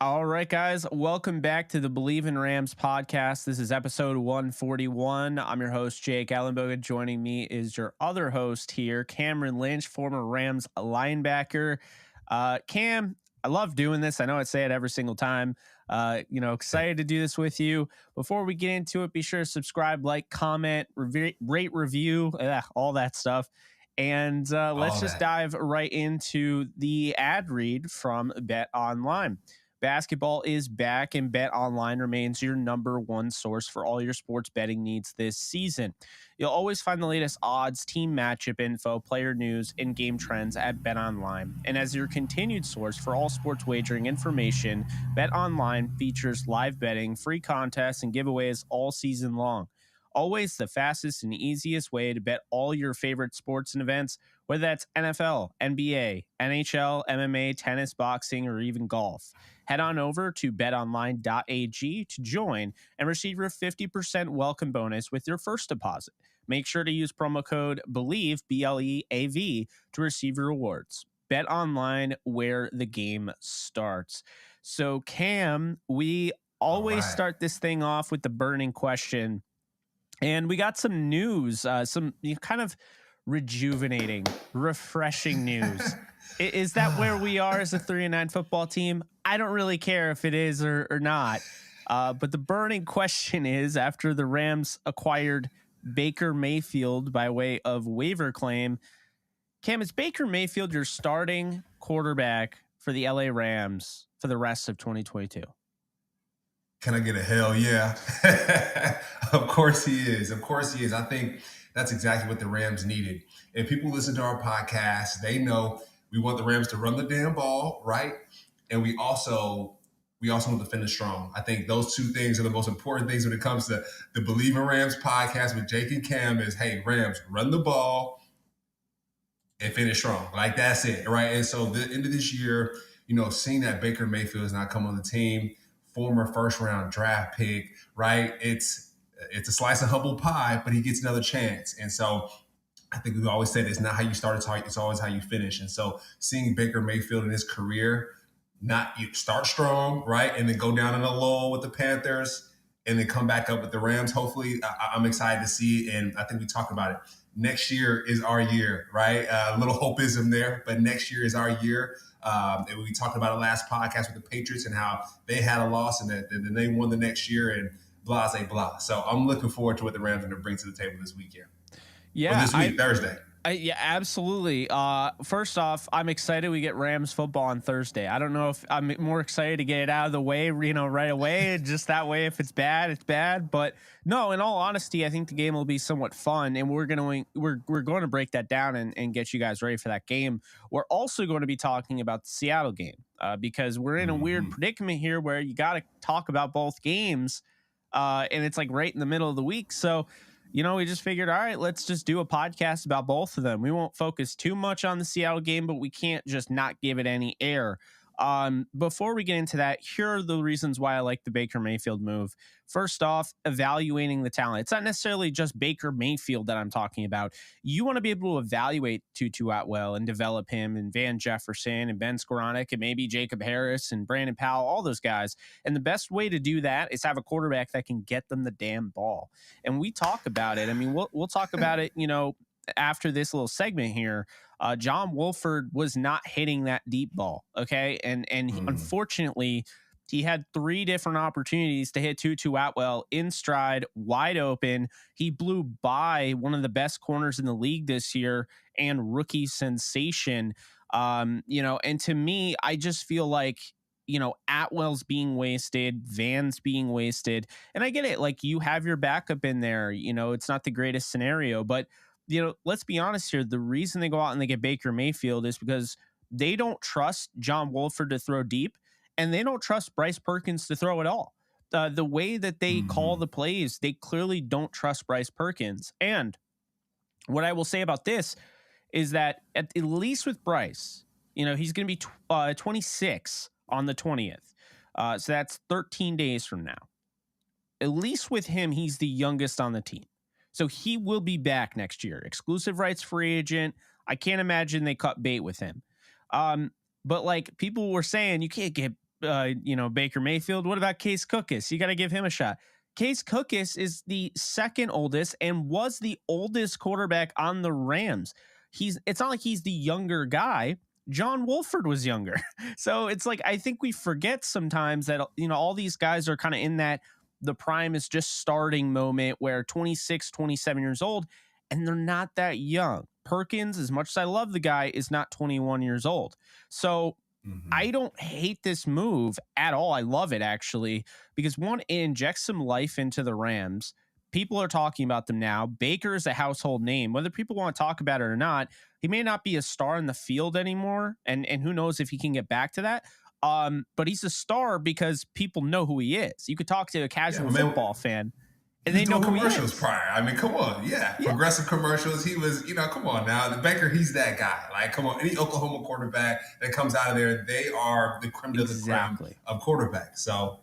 All right, guys, welcome back to the Bleav in Rams podcast. This is episode 141. I'm your host, Jake Ellenbogen. Joining me is your other host here, Cameron Lynch, former Rams linebacker. Cam, I love doing this. I know I say it every single time. Excited to do this with you. Before we get into it, be sure to subscribe, like, comment, rate, review, all that stuff. And let's just dive right into the ad read from Bet Online. Basketball is back, and Bet Online remains your number one source for all your sports betting needs this season. You'll always find the latest odds, team matchup info, player news, and game trends at Bet Online. And as your continued source for all sports wagering information, Bet Online features live betting, free contests, and giveaways all season long. Always the fastest and easiest way to bet all your favorite sports and events, whether that's NFL, NBA, NHL, MMA, tennis, boxing, or even golf. Head on over to betonline.ag to join and receive your 50% welcome bonus with your first deposit. Make sure to use promo code Bleav, BLEAV, to receive your rewards. Bet Online, where the game starts. So, Cam, we always start this thing off with the burning question. And we got some news, some kind of rejuvenating, refreshing news. Is that where we are as a 3-9 football team? I don't really care if it is or not. But the burning question is, after the Rams acquired Baker Mayfield by way of waiver claim, Cam, is Baker Mayfield your starting quarterback for the LA Rams for the rest of 2022? Can I get a hell yeah? Of course he is. Of course he is. I think that's exactly what the Rams needed. If people listen to our podcast, they know we want the Rams to run the damn ball, right? And we also want to finish strong. I think those two things are the most important things when it comes to the Bleav in Rams podcast with Jake and Cam is, hey, Rams, run the ball and finish strong. Like, that's it, right? And so the end of this year, seeing that Baker Mayfield is not come on the team, former first-round draft pick, right? It's a slice of humble pie, but he gets another chance. And so I think we've always said it's not how you start, it's always how you finish. And so seeing Baker Mayfield in his career, you start strong, right? And then go down in a lull with the Panthers and then come back up with the Rams. Hopefully, I'm excited to see. And I think we talked about it. Next year is our year, right? A little hopeism there, but next year is our year. And we talked about it last podcast with the Patriots and how they had a loss and then they won the next year and blah, blah. So I'm looking forward to what the Rams are going to bring to the table this weekend. Yeah, or this week, Thursday. Yeah, absolutely. First off, I'm excited we get Rams football on Thursday. I don't know if I'm more excited to get it out of the way, right away. Just that way, if it's bad, it's bad. But no, in all honesty, I think the game will be somewhat fun, and we're going to break that down and get you guys ready for that game. We're also going to be talking about the Seattle game because we're in a weird predicament here where you got to talk about both games, and it's like right in the middle of the week. So, we just figured, all right, let's just do a podcast about both of them. We won't focus too much on the Seattle game, but we can't just not give it any air. Before we get into that, here are the reasons why I like the Baker Mayfield move. First off, evaluating the talent. It's not necessarily just Baker Mayfield that I'm talking about. You want to be able to evaluate Tutu Atwell and develop him and Van Jefferson and Ben Skoranek and maybe Jacob Harris and Brandon Powell, all those guys. And the best way to do that is have a quarterback that can get them the damn ball. And we talk about it. I mean, we'll talk about it, after this little segment here. John Wolford was not hitting that deep ball. Okay. And unfortunately, he had 3 different opportunities to hit Tutu Atwell in stride, wide open. He blew by one of the best corners in the league this year and rookie sensation. And to me, I just feel like, Atwell's being wasted, Van's being wasted. And I get it. Like, you have your backup in there, it's not the greatest scenario, but let's be honest here. The reason they go out and they get Baker Mayfield is because they don't trust John Wolford to throw deep, and they don't trust Bryce Perkins to throw at all. The way that they call the plays, they clearly don't trust Bryce Perkins. And what I will say about this is that at least with Bryce, he's going to be 26 on the 20th. So that's 13 days from now. At least with him, he's the youngest on the team. So he will be back next year. Exclusive rights free agent. I can't imagine they cut bait with him. But like people were saying, you can't get Baker Mayfield. What about Case Cookus? You got to give him a shot. Case Cookus is the second oldest and was the oldest quarterback on the Rams. It's not like he's the younger guy. John Wolford was younger. So it's like, I think we forget sometimes that, all these guys are kind of in that the prime is just starting moment where 26, 27 years old, and they're not that young. Perkins, as much as I love the guy, is not 21 years old. So I don't hate this move at all. I love it, actually, because one, it injects some life into the Rams. People are talking about them now. Baker is a household name. Whether people want to talk about it or not, he may not be a star in the field anymore, and who knows if he can get back to that. But he's a star because people know who he is. You could talk to a casual football fan, and they know who he is. Commercials prior. I mean, come on. Yeah. Progressive commercials. He was, come on now. The Baker, he's that guy. Like, come on. Any Oklahoma quarterback that comes out of there, they are the creme de la creme of quarterbacks. So,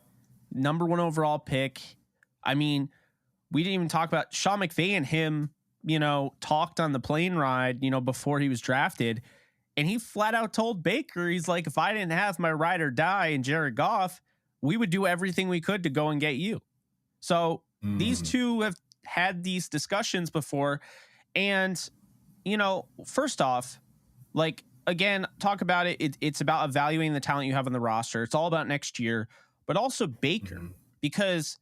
number 1 overall pick. I mean, we didn't even talk about Sean McVay and him, talked on the plane ride, before he was drafted. And he flat out told Baker, he's like, if I didn't have my ride or die and Jared Goff, we would do everything we could to go and get you. So these two have had these discussions before. And, first off, like, again, talk about it. It's about evaluating the talent you have on the roster. It's all about next year, but also Baker, because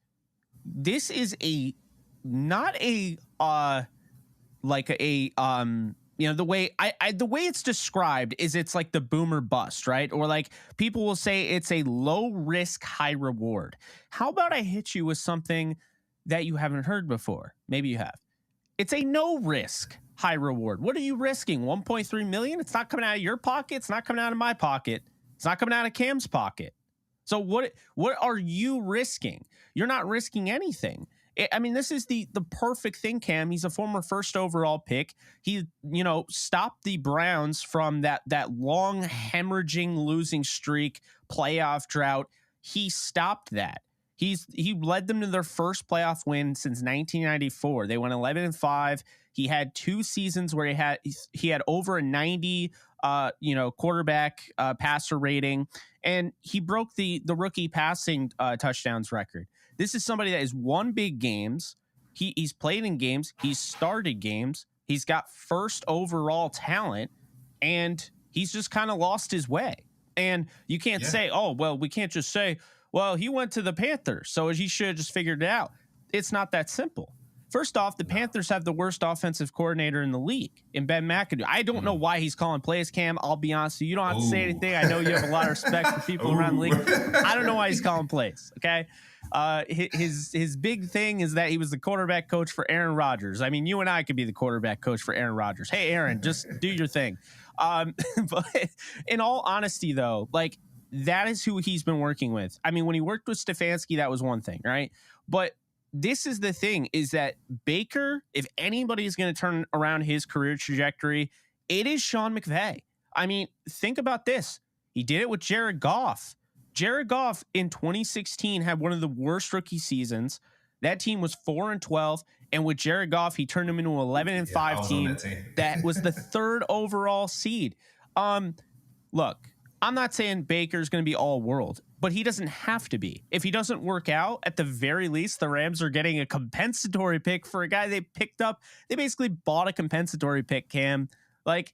this is not a the way the way it's described is it's like the boomer bust, right? Or like people will say it's a low risk, high reward. How about I hit you with something that you haven't heard before? Maybe you have. It's a no risk, high reward. What are you risking? 1.3 million? It's not coming out of your pocket. It's not coming out of my pocket. It's not coming out of Cam's pocket. So what are you risking? You're not risking anything. This is the perfect thing, Cam. He's a former first overall pick. He, stopped the Browns from that long hemorrhaging losing streak, playoff drought. He stopped that. He led them to their first playoff win since 1994. They went 11-5. He had 2 seasons where he had over a 90 quarterback passer rating, and he broke the rookie passing touchdowns record. This is somebody that has won big games. He's played in games. He's started games. He's got first overall talent, and he's just kind of lost his way. And you can't say, oh, well, we can't just say, well, he went to the Panthers, so he should have just figured it out. It's not that simple. First off, the Panthers have the worst offensive coordinator in the league in Ben McAdoo. I don't know why he's calling plays, Cam. I'll be honest with you. You don't have to say anything. I know you have a lot of respect for people around the league. I don't know why he's calling plays, okay? His big thing is that he was the quarterback coach for Aaron Rodgers. I mean, you and I could be the quarterback coach for Aaron Rodgers. Hey, Aaron, just do your thing. But in all honesty, though, like, that is who he's been working with. I mean, when he worked with Stefanski, that was one thing, right? But this is the thing, is that Baker, if anybody is going to turn around his career trajectory, it is Sean McVay. I mean, think about this. He did it with Jared Goff. Jared Goff in 2016 had one of the worst rookie seasons. That team was 4-12, and with Jared Goff, he turned them into an 11-5 team that was the 3rd overall seed. Look, I'm not saying Baker's going to be all world, but he doesn't have to be. If he doesn't work out, at the very least, the Rams are getting a compensatory pick for a guy they picked up. They basically bought a compensatory pick, Cam. Like,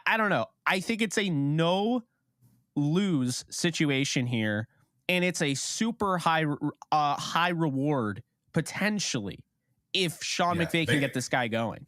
I don't know. I think it's a no-lose situation here, and it's a super high reward, potentially, if Sean McVay can get this guy going.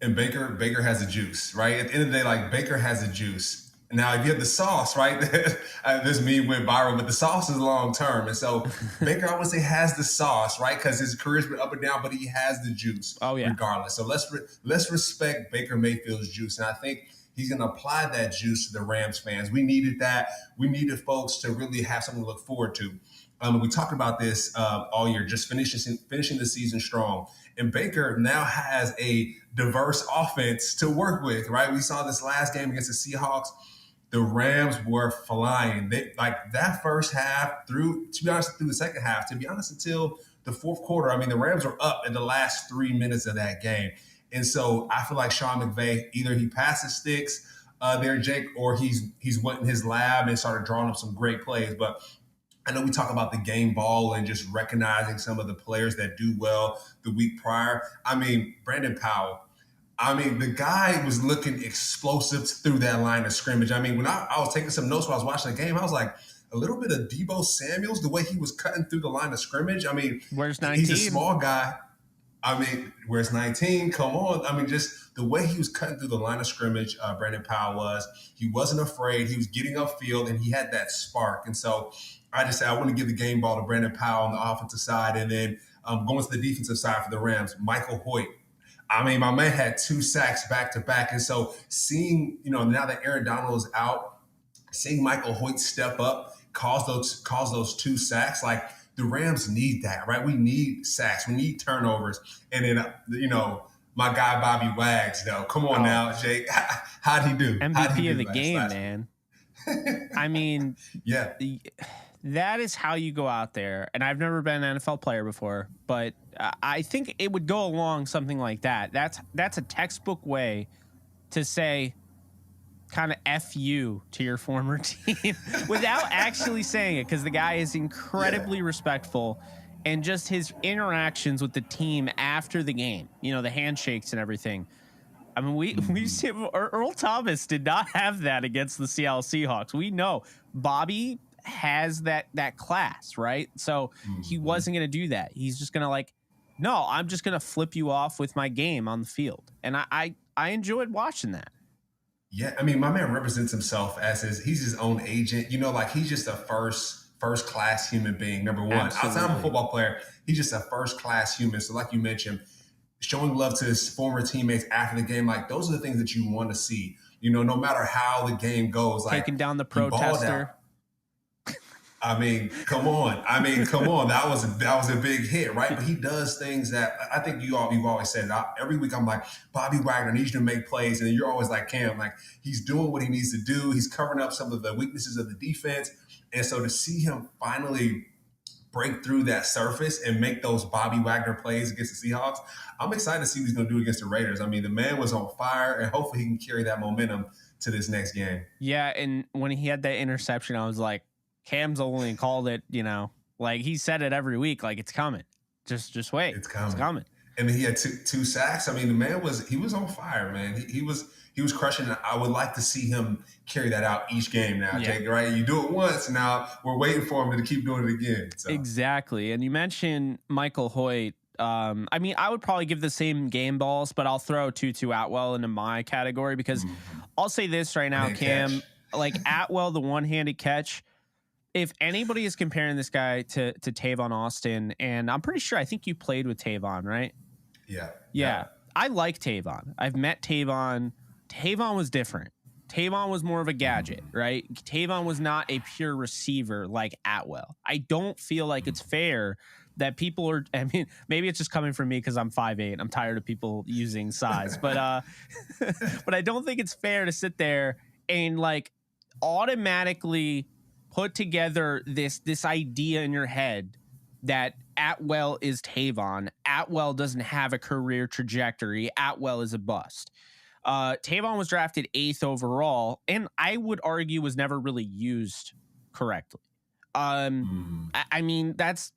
And Baker has the juice, right? At the end of the day, like, Baker has the juice. Now, if you have the sauce, right, this meme went viral, but the sauce is long term. And so Baker, I would say, has the sauce, right? Because his career's been up and down, but he has the juice regardless. So let's respect Baker Mayfield's juice. And I think he's going to apply that juice to the Rams fans. We needed that. We needed folks to really have something to look forward to. We talked about this all year, just finishing the season strong. And Baker now has a diverse offense to work with, right? We saw this last game against the Seahawks. The Rams were flying. They, like, that first half through the second half, to be honest, until the fourth quarter. I mean, the Rams were up in the last 3 minutes of that game. And so I feel like Sean McVay, either he passes sticks there, Jake, or he's went in his lab and started drawing up some great plays. But I know we talk about the game ball and just recognizing some of the players that do well the week prior. I mean, Brandon Powell. I mean, the guy was looking explosive through that line of scrimmage. I mean, when I was taking some notes while I was watching the game, I was like, a little bit of Deebo Samuels, the way he was cutting through the line of scrimmage. I mean, Where's 19? He's a small guy. I mean, where's 19? Come on. I mean, just the way he was cutting through the line of scrimmage, Brandon Powell was. He wasn't afraid. He was getting upfield, and he had that spark. And so I just said, I want to give the game ball to Brandon Powell on the offensive side. And then going to the defensive side for the Rams, Michael Hoyt. I mean, my man had 2 sacks back to back. And so seeing, now that Aaron Donald is out, seeing Michael Hoyt step up, cause those 2 sacks, like the Rams need that, right? We need sacks. We need turnovers. And then, my guy, Bobby Wags, though. Come on now, Jake. How'd he do? MVP of the game, man. I mean, yeah. That is how you go out there. And I've never been an NFL player before, but I think it would go along something like that. That's a textbook way to say kind of F you to your former team without actually saying it, because the guy is incredibly respectful, and just his interactions with the team after the game, the handshakes and everything. I mean, we see Earl Thomas did not have that against the Seattle Seahawks. We know Bobby has that class, right? So he wasn't going to do that. He's just going to no, I'm just going to flip you off with my game on the field. And I enjoyed watching that. Yeah, I mean, my man represents himself as he's his own agent. He's just a first class human being. Number one, Absolutely. Outside of a football player, he's just a first class human. So, like you mentioned, showing love to his former teammates after the game, like those are the things that you want to see. No matter how the game goes, like taking down the protester. I mean, come on. That was a big hit, right? But he does things that I think you've always said. Every week I'm like, Bobby Wagner needs you to make plays. And you're always like, Cam, like he's doing what he needs to do. He's covering up some of the weaknesses of the defense. And so to see him finally break through that surface and make those Bobby Wagner plays against the Seahawks, I'm excited to see what he's going to do against the Raiders. I mean, the man was on fire, and hopefully he can carry that momentum to this next game. Yeah, and when he had that interception, I was like, Cam's only called it, like he said it every week, like it's coming. Just wait. It's coming. And then he had two sacks. I mean, the man was on fire, man. He was crushing it. I would like to see him carry that out each game now, Jake, right? You do it once, now we're waiting for him to keep doing it again. So. Exactly. And you mentioned Michael Hoyt. I mean, I would probably give the same game balls, but I'll throw Tutu Atwell into my category because I'll say this right now, Cam, like Atwell, the one-handed catch. If anybody is comparing this guy to Tavon Austin, and I'm pretty sure, I think you played with Tavon, right? Yeah. I like Tavon. I've met Tavon. Tavon was different. Tavon was more of a gadget, right? Tavon was not a pure receiver like Atwell. I don't feel like it's fair that people are, I mean, maybe it's just coming from me because I'm 5'8". I'm tired of people using size, but but I don't think it's fair to sit there and like automatically put together this idea in your head that Atwell is Tavon. Atwell doesn't have a career trajectory. Atwell is a bust. Tavon was drafted 8th overall, and I would argue was never really used correctly. I mean, that's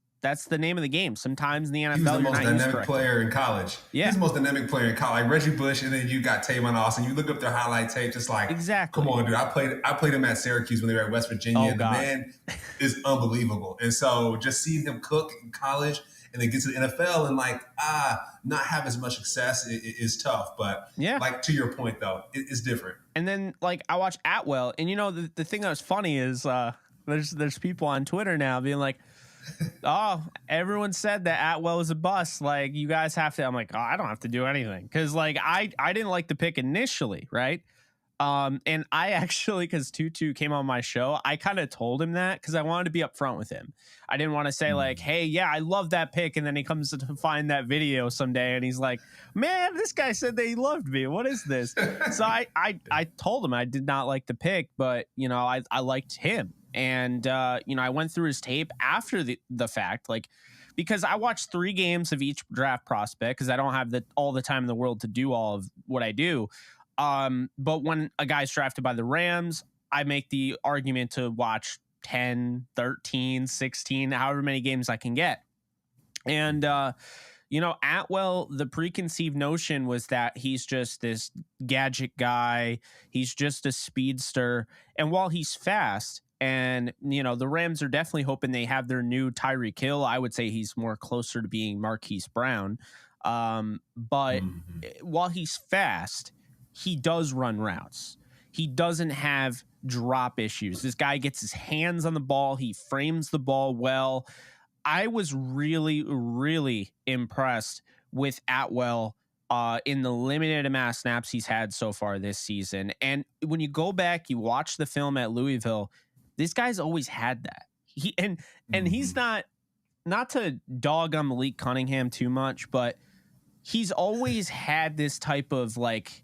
the name of the game. Sometimes in the NFL, he was the most dynamic player in college. Yeah. He's the most dynamic player in college. Like Reggie Bush, and then you got Tavon Austin. You look up their highlight tape, just like, exactly. Come on, dude. I played him at Syracuse when they were at West Virginia. The man is unbelievable. And so just seeing him cook in college and then get to the NFL and not have as much success is tough. But like to your point though, it's different. And then like I watch Atwell, and the thing that was funny is there's people on Twitter now being like, oh, everyone said that Atwell is a bust. Like, you guys have to. I'm like, oh, I don't have to do anything because, like, I didn't like the pick initially, right? And I actually, because Tutu came on my show, I kind of told him that because I wanted to be upfront with him. I didn't want to say like, hey, yeah, I love that pick, and then he comes to find that video someday, and he's like, man, this guy said that he loved me. What is this? So I told him I did not like the pick, but I liked him. And, I went through his tape after the fact, like, because I watched 3 games of each draft prospect because I don't have all the time in the world to do all of what I do. But when a guy's drafted by the Rams, I make the argument to watch 10, 13, 16, however many games I can get. And, Atwell, the preconceived notion was that he's just this gadget guy. He's just a speedster. And while he's fast, and, the Rams are definitely hoping they have their new Tyreek Hill, I would say he's more closer to being Marquise Brown. But while he's fast, he does run routes. He doesn't have drop issues. This guy gets his hands on the ball. He frames the ball well. I was really, really impressed with Atwell in the limited amount of snaps he's had so far this season. And when you go back, you watch the film at Louisville, this guy's always had that. He's not to dog on Malik Cunningham too much, but he's always had this type of like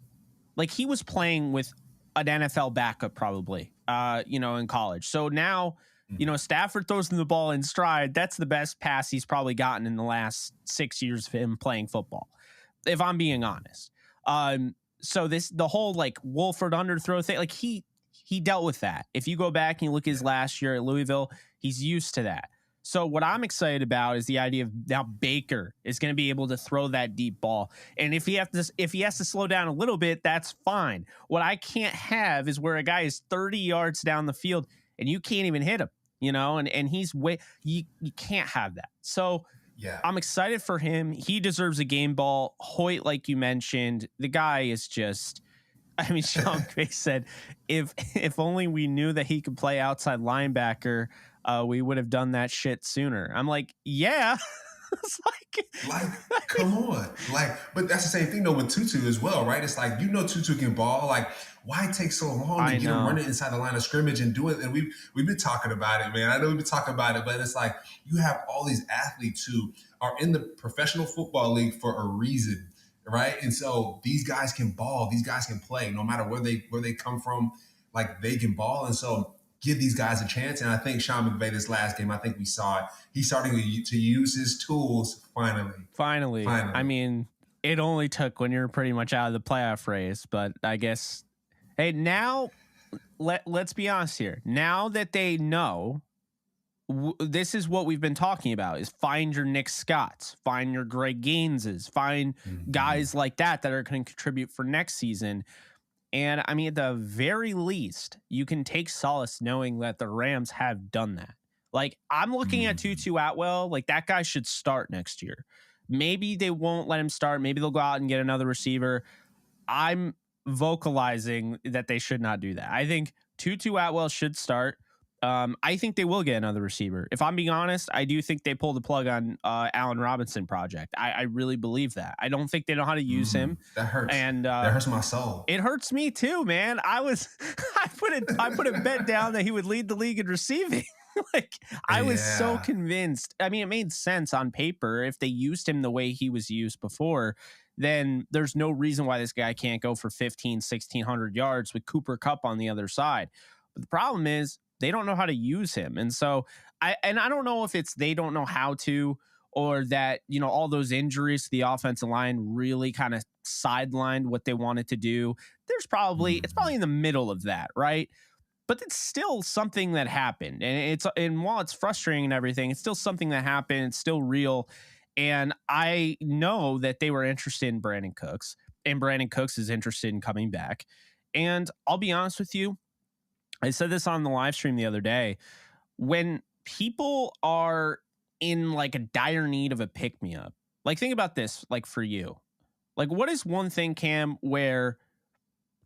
he was playing with an NFL backup probably, in college. So now, Stafford throws him the ball in stride. That's the best pass he's probably gotten in the last 6 years of him playing football, if I'm being honest. So the whole Wolford underthrow thing, he dealt with that. If you go back and you look at his last year at Louisville, he's used to that. So what I'm excited about is the idea of now Baker is going to be able to throw that deep ball. And if he has to slow down a little bit, that's fine. What I can't have is where a guy is 30 yards down the field and you can't even hit him, and he's you can't have that. So yeah, I'm excited for him. He deserves a game ball. Hoyt, like you mentioned, the guy is just, Sean McVay said, if only we knew that he could play outside linebacker, we would have done that shit sooner. I'm like, yeah. It's come on. But that's the same thing though with Tutu as well, right? It's Tutu can ball. Why take so long to get him running inside the line of scrimmage and do it? And we've been talking about it, man. I know we've been talking about it, but it's you have all these athletes who are in the professional football league for a reason, right? And so these guys can ball, these guys can play, no matter where they come from. They can ball, and so give these guys a chance. And I think Sean McVay this last game, I think we saw it. He's starting to use his tools finally. I mean, it only took when you're pretty much out of the playoff race, but I guess, hey, now let's be honest here. Now that they know, this is what we've been talking about, is find your Nick Scotts, find your Greg Gaineses, find guys like that are going to contribute for next season. And at the very least, you can take solace knowing that the Rams have done that. I'm looking at Tutu Atwell, that guy should start next year. Maybe they won't let him start. Maybe they'll go out and get another receiver. I'm vocalizing that they should not do that. I think Tutu Atwell should start. I think they will get another receiver. If I'm being honest, I do think they pulled the plug on Allen Robinson project. I really believe that. I don't think they know how to use him. That hurts. And that hurts my soul. It hurts me too, man. I put a bet down that he would lead the league in receiving. I was so convinced. It made sense on paper. If they used him the way he was used before, then there's no reason why this guy can't go for 1,600 yards with Cooper Kupp on the other side. But the problem is, they don't know how to use him. And so I don't know if it's they don't know how to, or that, all those injuries to the offensive line really kind of sidelined what they wanted to do. It's probably in the middle of that, right? But it's still something that happened. And while it's frustrating and everything, it's still something that happened. It's still real. And I know that they were interested in Brandon Cooks, and Brandon Cooks is interested in coming back. And I'll be honest with you, I said this on the live stream the other day. When people are in a dire need of a pick-me-up, think about this, for you. What is one thing, Cam, where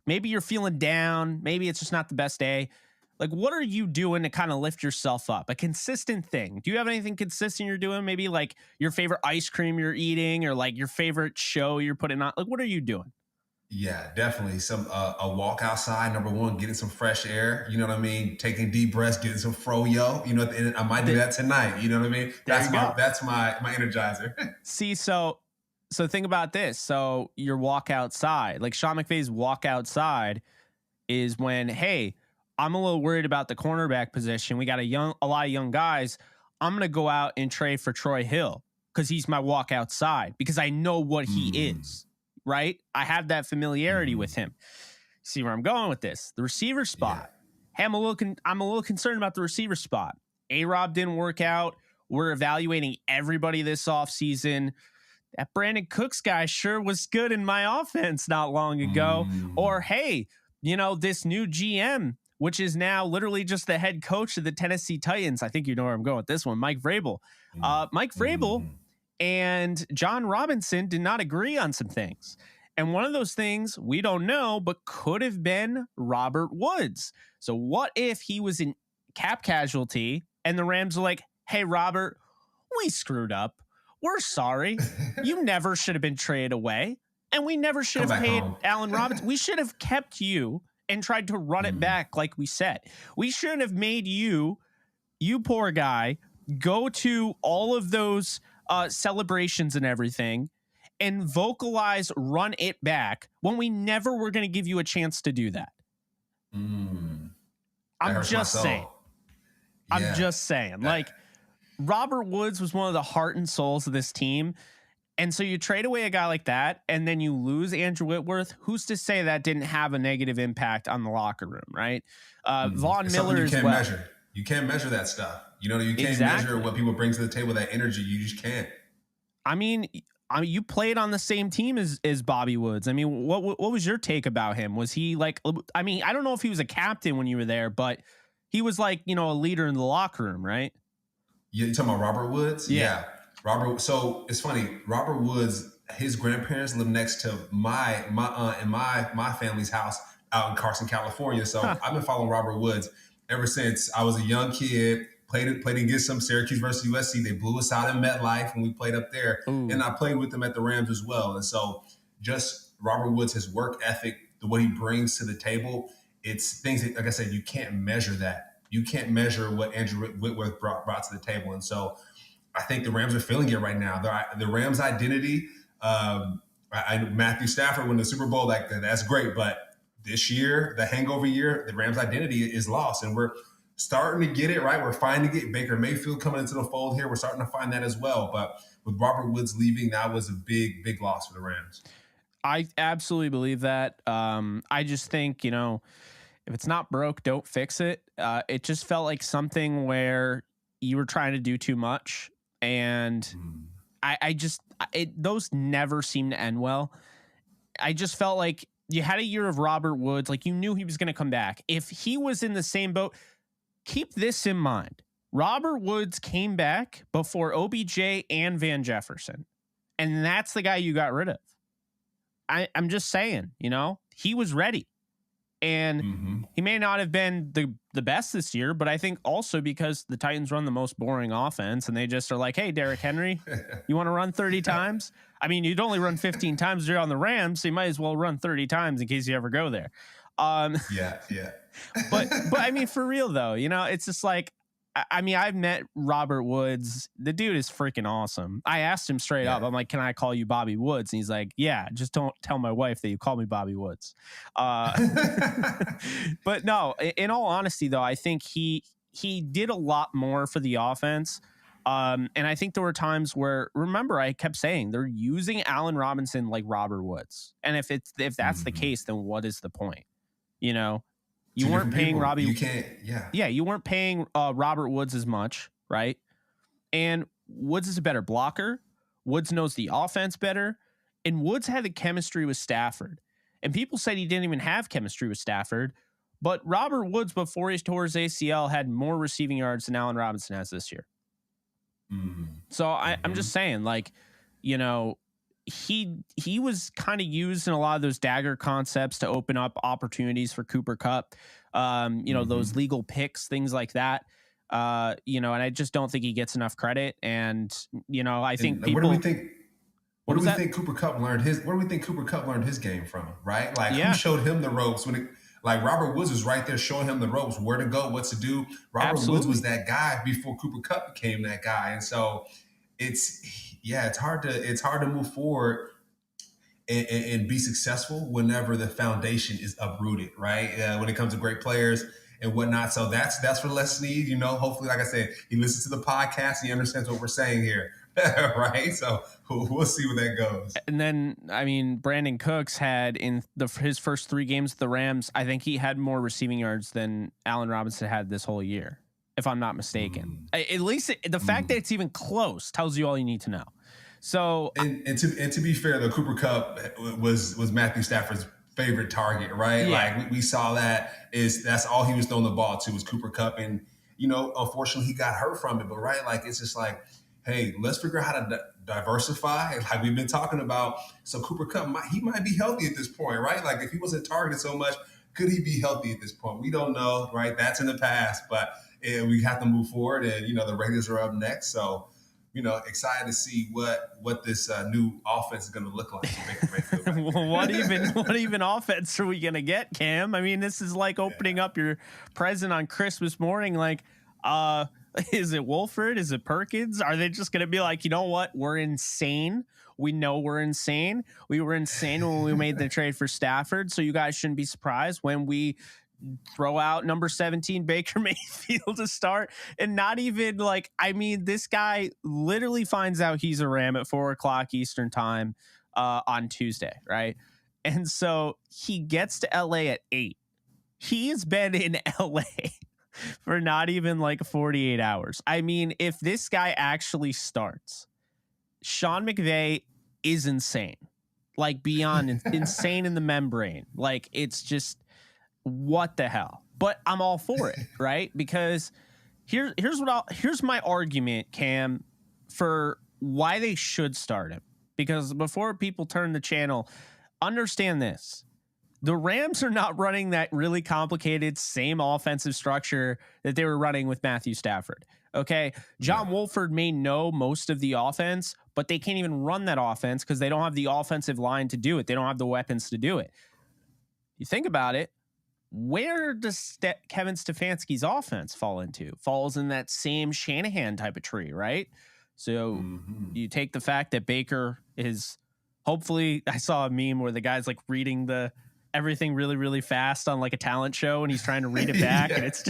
maybe you're feeling down, maybe it's just not the best day. What are you doing to kind of lift yourself up? A consistent thing. Do you have anything consistent you're doing? Maybe your favorite ice cream you're eating, or your favorite show you're putting on? What are you doing? Yeah, definitely. A walk outside, number one, getting some fresh air. You know what I mean? Taking deep breaths, getting some froyo. At the end, I might do that tonight. You know what I mean? That's my energizer. See, so think about this. So your walk outside, Sean McVay's walk outside, is when, hey, I'm a little worried about the cornerback position. We got a lot of young guys. I'm gonna go out and trade for Troy Hill because he's my walk outside, because I know what he is. right? I have that familiarity with him. See where I'm going with this? The receiver spot. Hey, I'm a little concerned about the receiver spot. A-Rob didn't work out. We're evaluating everybody this offseason. That Brandon Cooks guy sure was good in my offense not long ago. Or, hey, this new GM, which is now literally just the head coach of the Tennessee Titans. I think you know where I'm going with this one, Mike Vrabel. Mike Vrabel and John Robinson did not agree on some things. And one of those things we don't know, but could have been Robert Woods. So what if he was in cap casualty and the Rams were like, hey, Robert, we screwed up. We're sorry. You never should have been traded away. And we never should have paid Allen Robinson. We should have kept you and tried to run it back like we said. We shouldn't have made you poor guy, go to all of those celebrations and everything and vocalize run it back when we never were going to give you a chance to do that. I'm just saying. Yeah. I'm just saying. Like, Robert Woods was one of the heart and souls of this team. And so you trade away a guy like that, and then you lose Andrew Whitworth. Who's to say that didn't have a negative impact on the locker room, right? Von Miller as well. Measure. You can't measure that stuff. You can't measure what people bring to the table, that energy. You just can't. I mean, you played on the same team as Bobby Woods. I mean, what was your take about him? Was he like, I mean, I don't know if he was a captain when you were there, but he was like, a leader in the locker room, right? You're talking about Robert Woods? Yeah. Robert. So it's funny. Robert Woods, his grandparents live next to my aunt and my family's house out in Carson, California. So I've been following Robert Woods ever since I was a young kid. Played against some Syracuse versus USC. They blew us out in MetLife when we played up there. Ooh. And I played with them at the Rams as well. And so just Robert Woods, his work ethic, what he brings to the table, it's things that, like I said, you can't measure that. You can't measure what Andrew Whitworth brought to the table. And so I think the Rams are feeling it right now. The Rams' identity, Matthew Stafford won the Super Bowl, that's great. But this year, the hangover year, the Rams' identity is lost. And we're starting to get it right. We're finding it. Baker Mayfield coming into the fold here. We're starting to find that as well. But with Robert Woods leaving, that was a big, big loss for the Rams. I absolutely believe that. I just think, if it's not broke, don't fix it. It just felt like something where you were trying to do too much. And those never seem to end well. I just felt like you had a year of Robert Woods. Like, you knew he was going to come back. If he was in the same boat, keep this in mind. Robert Woods came back before OBJ and Van Jefferson. And that's the guy you got rid of. I'm just saying, he was ready. And he may not have been the best this year, but I think also because the Titans run the most boring offense and they just are like, hey, Derrick Henry, you want to run 30 times? I mean, you'd only run 15 times you're on the Rams, so you might as well run 30 times in case you ever go there. Yeah. But I mean, for real though, it's just like, I mean, I've met Robert Woods. The dude is freaking awesome. I asked him straight up. I'm like, can I call you Bobby Woods? And he's like, yeah, just don't tell my wife that you call me Bobby Woods. But no, in all honesty though, I think he did a lot more for the offense. And I think there were times where, remember, I kept saying they're using Allen Robinson like Robert Woods. And if that's the case, then what is the point? You weren't paying Robbie. You can't. Yeah. You weren't paying Robert Woods as much, right? And Woods is a better blocker. Woods knows the offense better, and Woods had the chemistry with Stafford. And people said he didn't even have chemistry with Stafford, but Robert Woods, before he tore his ACL, had more receiving yards than Allen Robinson has this year. So I'm just saying, like, he was kind of used in a lot of those dagger concepts to open up opportunities for Cooper Kupp, those legal picks, things like that. And I just don't think he gets enough credit. And, I think people. Where do we think Cooper Kupp learned his game from? Right? Like, who showed him the ropes like Robert Woods was right there showing him the ropes, where to go, what to do. Robert Woods was that guy before Cooper Kupp became that guy. And so it's hard to move forward and be successful whenever the foundation is uprooted, right? When it comes to great players and whatnot. So that's what Les need, hopefully, like I said, he listens to the podcast, he understands what we're saying here. right? So we'll see where that goes. And then, I mean, Brandon Cooks had in his first 3 games with the Rams, I think he had more receiving yards than Allen Robinson had this whole year, if I'm not mistaken. At least the fact that it's even close tells you all you need to know. So, and to be fair, the Cooper Kupp was Matthew Stafford's favorite target, right? Yeah. Like we saw that's all he was throwing the ball to was Cooper Kupp, and unfortunately he got hurt from it. But right, like it's just like, hey, let's figure out how to diversify, like we've been talking about. So Cooper Kupp might be healthy at this point, right? Like if he wasn't targeted so much, could he be healthy at this point? We don't know, right? That's in the past, but we have to move forward, and the Raiders are up next, so. Excited to see what this new offense is going to look like. What even offense are we going to get, Cam? I mean, this is like opening up your present on Christmas morning. Like, is it Wolford? Is it Perkins? Are they just going to be like, you know what? We're insane. We know we're insane. We were insane when we made the trade for Stafford. So you guys shouldn't be surprised when we throw out number 17 Baker Mayfield to start. And not even like, I mean, this guy literally finds out he's a Ram at 4:00 Eastern time on Tuesday, right? And so he gets to LA at 8. He has been in LA for not even like 48 hours. I mean, if this guy actually starts, Sean McVay is insane, like beyond insane in the membrane. Like it's just, what the hell? But I'm all for it, right? Because here's my argument, Cam, for why they should start him. Because before people turn the channel, understand this. The Rams are not running that really complicated same offensive structure that they were running with Matthew Stafford. Okay. John Wolford may know most of the offense, but they can't even run that offense because they don't have the offensive line to do it. They don't have the weapons to do it. You think about it. Where does Kevin Stefanski's offense fall into? Falls in that same Shanahan type of tree, right? So you take the fact that Baker is hopefully, I saw a meme where the guy's like reading everything really, really fast on like a talent show and he's trying to read it back and it's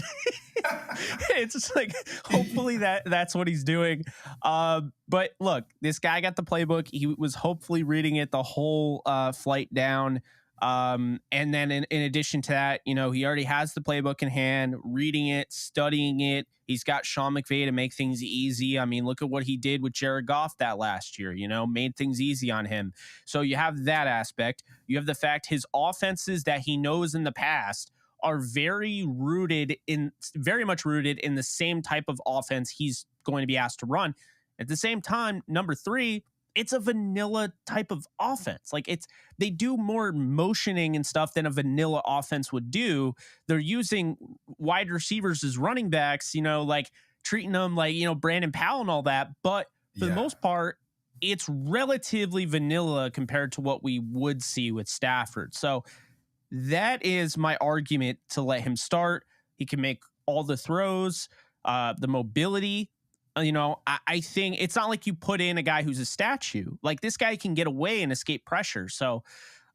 it's just like, hopefully that's what he's doing. But look, this guy got the playbook. He was hopefully reading it the whole flight down. And then in addition to that, he already has the playbook in hand, reading it, studying it. He's got Sean McVay to make things easy. I mean, look at what he did with Jared Goff that last year, made things easy on him. So you have that aspect. You have the fact his offenses that he knows in the past are very much rooted in the same type of offense he's going to be asked to run. At the same time, number 3, it's a vanilla type of offense. Like they do more motioning and stuff than a vanilla offense would do. They're using wide receivers as running backs, like treating them like, Brandon Powell and all that. But for the most part, it's relatively vanilla compared to what we would see with Stafford. So that is my argument to let him start. He can make all the throws, the mobility. I think it's not like you put in a guy who's a statue. Like this guy can get away and escape pressure. So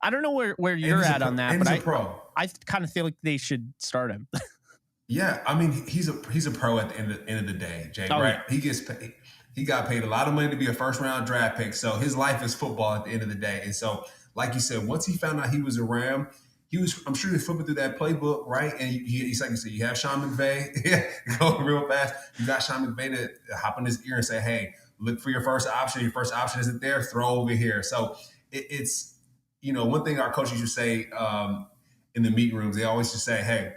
I don't know where you're at on that, but I kind of feel like they should start him. Yeah, I mean he's a pro at the end of the day, Jay. Right? Yeah. He got paid a lot of money to be a first round draft pick. So his life is football at the end of the day. And so, like you said, once he found out he was a Ram, I'm sure he was flipping through that playbook, right? And he's like you said, you have Sean McVay going real fast. You got Sean McVay to hop in his ear and say, hey, look for your first option. Your first option isn't there, throw over here. So it's one thing our coaches used to say in the meeting rooms, they always just say, hey,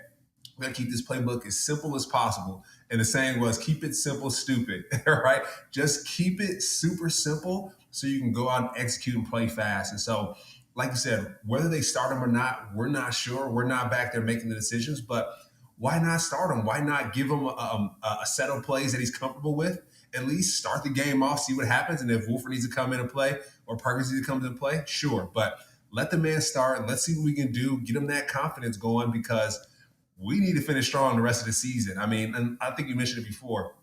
we got to keep this playbook as simple as possible. And the saying was, keep it simple, stupid, right? Just keep it super simple so you can go out and execute and play fast. And so, like you said, whether they start him or not, we're not sure. We're not back there making the decisions, but why not start him? Why not give him a set of plays that he's comfortable with? At least start the game off, see what happens. And if Wolford needs to come in and play or Perkins needs to come in and play, sure. But let the man start and let's see what we can do. Get him that confidence going because we need to finish strong the rest of the season. I mean, and I think you mentioned it before.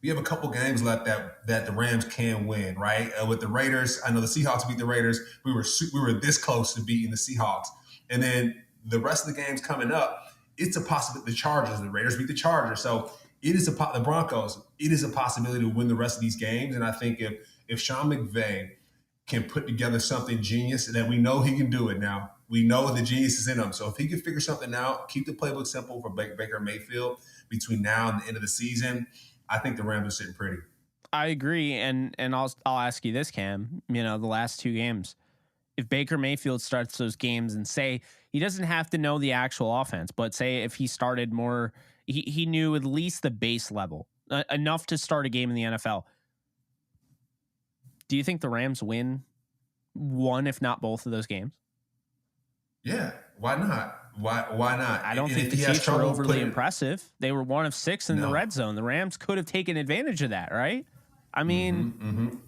We have a couple games left that the Rams can win, right? With the Raiders, I know the Seahawks beat the Raiders. We were this close to beating the Seahawks. And then the rest of the games coming up, it's a possibility. The Chargers, the Raiders beat the Chargers. So the Broncos, it is a possibility to win the rest of these games. And I think if Sean McVay can put together something genius, that we know he can do it now. We know the genius is in him. So if he can figure something out, keep the playbook simple for Baker Mayfield between now and the end of the season, I think the Rams are sitting pretty. I agree, and I'll ask you this, Cam. The last two games, if Baker Mayfield starts those games and say he doesn't have to know the actual offense, but say if he started more, he knew at least the base level enough to start a game in the NFL. Do you think the Rams win one, if not both of those games? Yeah, why not? Why not? I don't think the Chiefs were overly impressive. They were 1 of 6 in the red zone. The Rams could have taken advantage of that, right? I mean,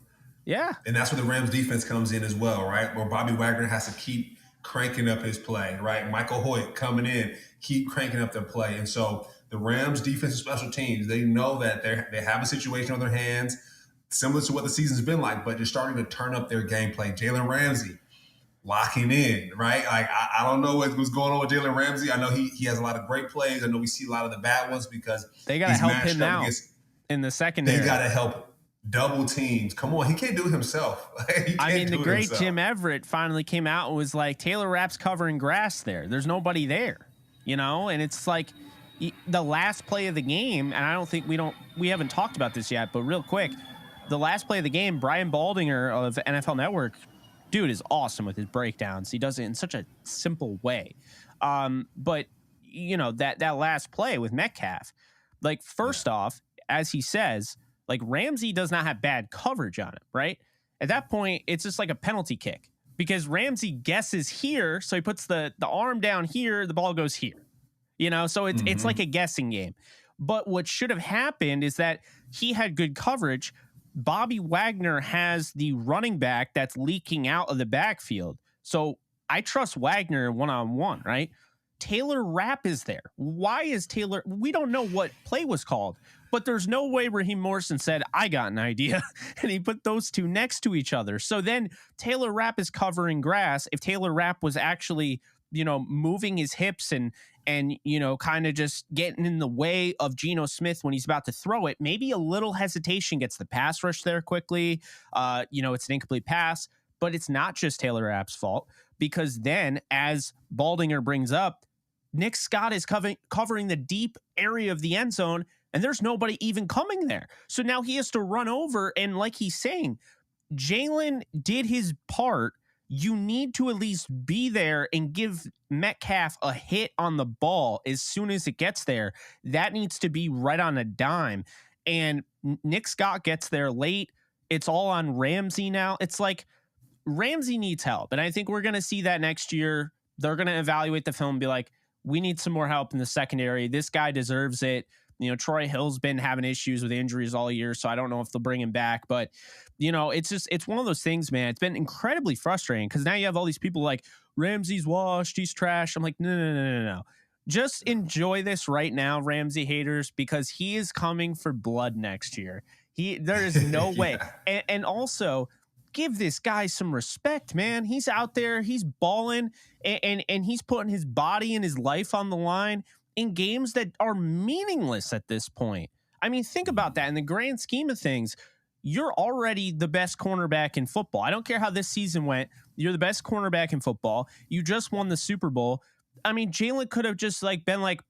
yeah. And that's where the Rams defense comes in as well, right? Where Bobby Wagner has to keep cranking up his play, right? Michael Hoyt coming in, keep cranking up their play. And so the Rams defense and special teams, they know that they have a situation on their hands, similar to what the season's been like, but they're starting to turn up their gameplay. Jalen Ramsey locking in, right? Like, I don't know what's going on with Jalen Ramsey. I know he has a lot of great plays. I know we see a lot of the bad ones because they got to help him out in the secondary. They got to help him. Double teams. Come on, he can't do it himself. The great Jim Everett finally came out and was like, Taylor Rapp's covering grass there. There's nobody there, and it's like the last play of the game, and I don't think we haven't talked about this yet, but real quick, the last play of the game, Brian Baldinger of NFL Network, dude is awesome with his breakdowns. He does it in such a simple way. But that last play with Metcalf, like, first off, as he says, like, Ramsey does not have bad coverage on him, right? At that point, it's just like a penalty kick because Ramsey guesses here, so he puts the arm down here, the ball goes here. So it's like a guessing game. But what should have happened is that he had good coverage. Bobby Wagner has the running back that's leaking out of the backfield. So I trust Wagner one-on-one, right? Taylor Rapp is there. Why is Taylor? We don't know what play was called, but there's no way Raheem Morrison said, I got an idea, and he put those two next to each other. So then Taylor Rapp is covering grass. If Taylor Rapp was actually, moving his hips and kind of just getting in the way of Geno Smith when he's about to throw it, maybe a little hesitation gets the pass rush there quickly. It's an incomplete pass, but it's not just Taylor Rapp's fault, because then, as Baldinger brings up, Nick Scott is covering the deep area of the end zone, and there's nobody even coming there. So now he has to run over, and like he's saying, Jalen did his part. You need to at least be there and give Metcalf a hit on the ball as soon as it gets there. That needs to be right on a dime. And Nick Scott gets there late. It's all on Ramsey now. It's like Ramsey needs help. And I think we're going to see that next year. They're going to evaluate the film and be like, we need some more help in the secondary. This guy deserves it. Troy Hill's been having issues with injuries all year, so I don't know if they'll bring him back. But, it's one of those things, man. It's been incredibly frustrating because now you have all these people like, Ramsey's washed, he's trash. I'm like, no. Just enjoy this right now, Ramsey haters, because he is coming for blood next year. There is no way. And also, give this guy some respect, man. He's out there, he's balling, and he's putting his body and his life on the line in games that are meaningless at this point. I mean, think about that. In the grand scheme of things, you're already the best cornerback in football. I don't care how this season went. You're the best cornerback in football. You just won the Super Bowl. I mean, Jalen could have just been like,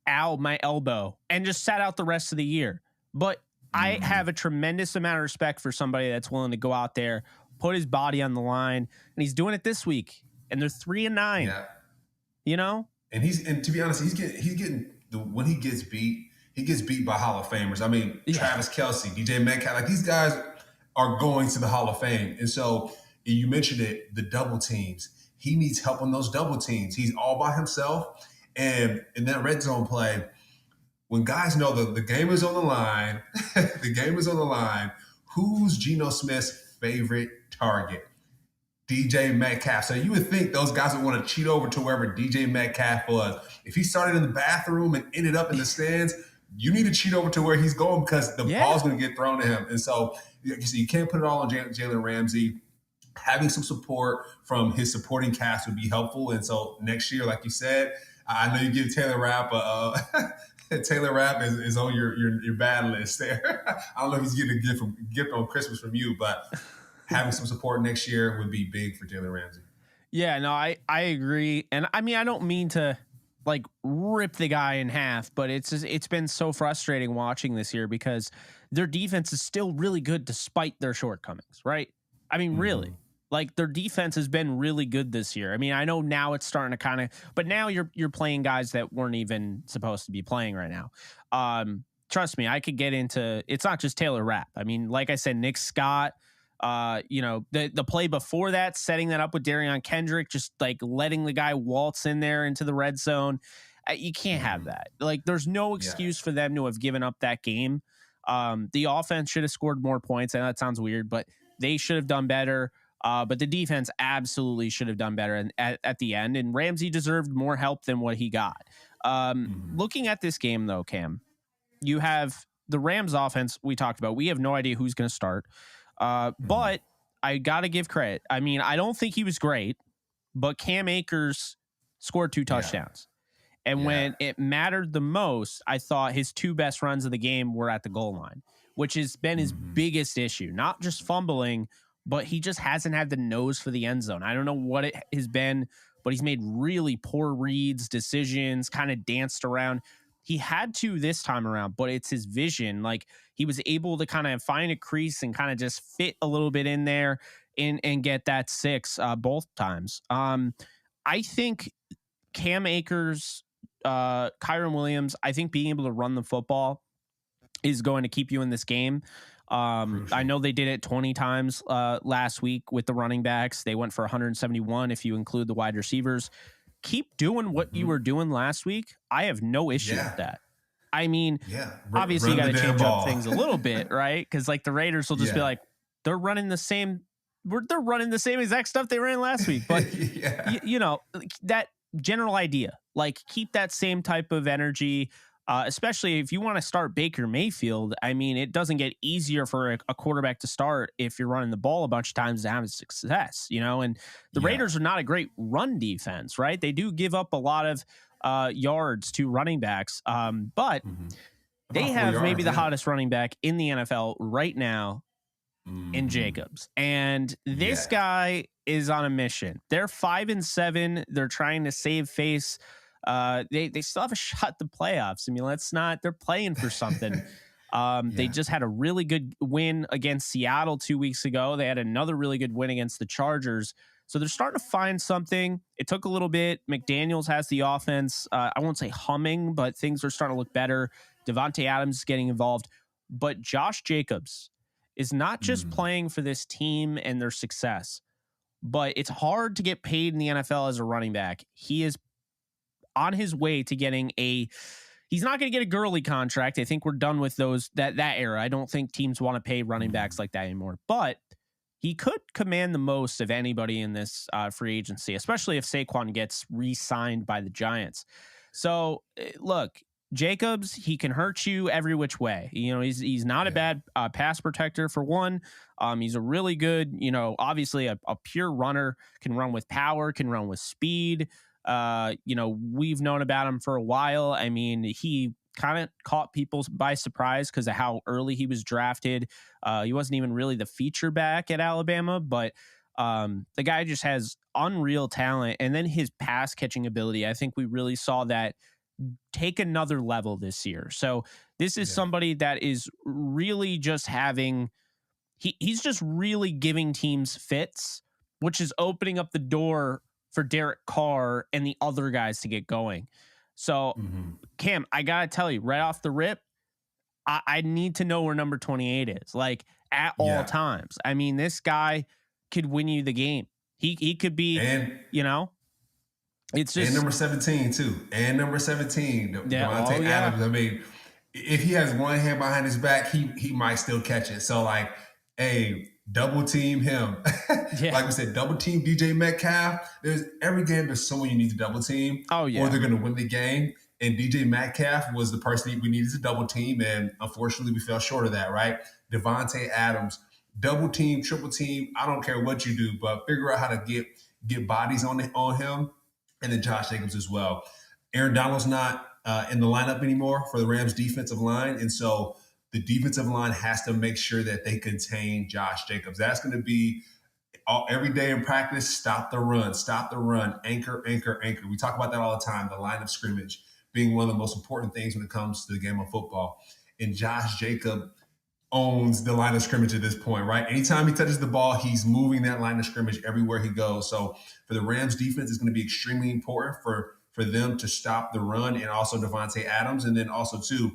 ow, my elbow, and just sat out the rest of the year. But I have a tremendous amount of respect for somebody that's willing to go out there, put his body on the line, and he's doing it this week. And they're 3-9. Yeah. And to be honest, he's getting when he gets beat by Hall of Famers. I mean, Travis Kelce, DJ Metcalf, like, these guys are going to the Hall of Fame. And so you mentioned it, the double teams. He needs help on those double teams. He's all by himself. And in that red zone play, when guys know the game is on the line, who's Geno Smith's favorite target? DJ Metcalf. So you would think those guys would want to cheat over to wherever DJ Metcalf was. If he started in the bathroom and ended up in the stands, you need to cheat over to where he's going because the ball's going to get thrown to him. And so you can't put it all on Jalen Ramsey. Having some support from his supporting cast would be helpful. And so next year, like you said, I know you give Taylor Rapp Taylor Rapp is on your bad list there. I don't know if he's getting a gift on Christmas from you, but having some support next year would be big for Jalen Ramsey. Yeah, no, I agree. And I mean, I don't mean to like rip the guy in half, but it's been so frustrating watching this year because their defense is still really good despite their shortcomings, right? I mean, really. Like their defense has been really good this year. I mean, I know now it's starting to kind of, but now you're playing guys that weren't even supposed to be playing right now. Trust me, I could get into, it's not just Taylor Rapp. I mean, like I said, Nick Scott, the play before that, setting that up with Darion Kendrick, just like letting the guy waltz in there into the red zone. You can't have that. Like there's no excuse for them to have given up that game. The offense should have scored more points. And that sounds weird, but they should have done better. But the defense absolutely should have done better at the end. And Ramsey deserved more help than what he got. Looking at this game, though, Cam, you have the Rams offense we talked about. We have no idea who's going to start. But I got to give credit. I mean, I don't think he was great, but Cam Akers scored 2 touchdowns. And when it mattered the most, I thought his 2 best runs of the game were at the goal line, which has been his biggest issue. Not just fumbling, but he just hasn't had the nose for the end zone. I don't know what it has been, but he's made really poor reads, decisions, kind of danced around. He had to this time around, but it's his vision. Like he was able to kind of find a crease and kind of just fit a little bit in there and get that 6 both times. I think Cam Akers, Kyron Williams, I think being able to run the football is going to keep you in this game. I know they did it 20 times last week with the running backs. They went for 171 if you include the wide receivers. Keep doing what you were doing last week. I have no issue with that. I mean, obviously you got to change up things a little bit, right? Because like the Raiders will just be like, they're running the same exact stuff they ran last week. But you know, that general idea, like keep that same type of energy. Especially if you want to start Baker Mayfield. I mean, it doesn't get easier for a quarterback to start if you're running the ball a bunch of times to have success, you know, and the Raiders are not a great run defense, right? They do give up a lot of yards to running backs, but they have maybe the hottest running back in the NFL right now in Jacobs. And this guy is on a mission. They're 5-7. They're trying to save face. They still have a shot at the playoffs. I mean, they're playing for something. They just had a really good win against Seattle 2 weeks ago. They had another really good win against the Chargers. So they're starting to find something. It took a little bit. McDaniels has the offense. I won't say humming, but things are starting to look better. Devontae Adams is getting involved. But Josh Jacobs is not just playing for this team and their success, but it's hard to get paid in the NFL as a running back. He is on his way to getting he's not going to get a Gurley contract. I think we're done with that era. I don't think teams want to pay running backs like that anymore, but he could command the most of anybody in this free agency, especially if Saquon gets re-signed by the Giants. So look, Jacobs, he can hurt you every which way. You know, he's not a bad pass protector for one. He's a really good, you know, obviously a pure runner, can run with power, can run with speed. You know, we've known about him for a while. I mean, he kind of caught people by surprise because of how early he was drafted. He wasn't even really the feature back at Alabama, but the guy just has unreal talent. And then his pass catching ability, I think we really saw that take another level this year. So this is somebody that is really just having, he's just really giving teams fits, which is opening up the door for Derek Carr and the other guys to get going. So Cam, I got to tell you right off the rip, I need to know where number 28 is, like at all times. I mean, this guy could win you the game. He could be, you know, it's just. And number 17 too. And number 17, Devontae Adams. I mean, if he has one hand behind his back, he might still catch it. So like, hey, double team him. Like we said, double team DJ Metcalf. Every game there's someone you need to double team. Or they're going to win the game. And DJ Metcalf was the person we needed to double team. And unfortunately, we fell short of that, right? Devontae Adams, double team, triple team. I don't care what you do, but figure out how to get bodies on him. And then Josh Jacobs as well. Aaron Donald's not in the lineup anymore for the Rams defensive line. And so the defensive line has to make sure that they contain Josh Jacobs. That's going to be every day in practice. Stop the run, anchor, anchor, anchor. We talk about that all the time. The line of scrimmage being one of the most important things when it comes to the game of football. And Josh Jacobs owns the line of scrimmage at this point, right? Anytime he touches the ball, he's moving that line of scrimmage everywhere he goes. So for the Rams defense, it's going to be extremely important for them to stop the run, and also Devontae Adams. And then also too,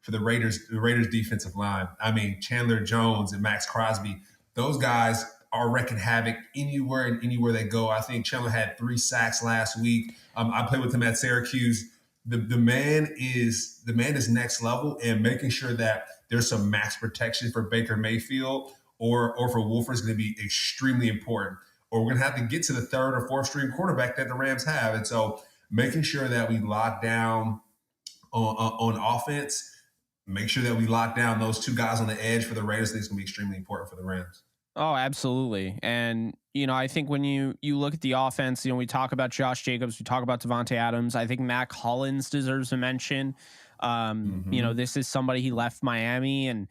for the Raiders defensive line. I mean, Chandler Jones and Max Crosby, those guys are wrecking havoc anywhere they go. I think Chandler had 3 sacks last week. I played with him at Syracuse. The man is next level, and making sure that there's some max protection for Baker Mayfield or for Wolford is going to be extremely important. Or we're going to have to get to the 3rd or 4th string quarterback that the Rams have. And so making sure that we lock down on offense, make sure that we lock down those 2 guys on the edge for the Raiders. I think it's going to be extremely important for the Rams. Oh, absolutely. And, I think when you look at the offense, we talk about Josh Jacobs, we talk about Devontae Adams. I think Mac Hollins deserves a mention. This is somebody, he left Miami, and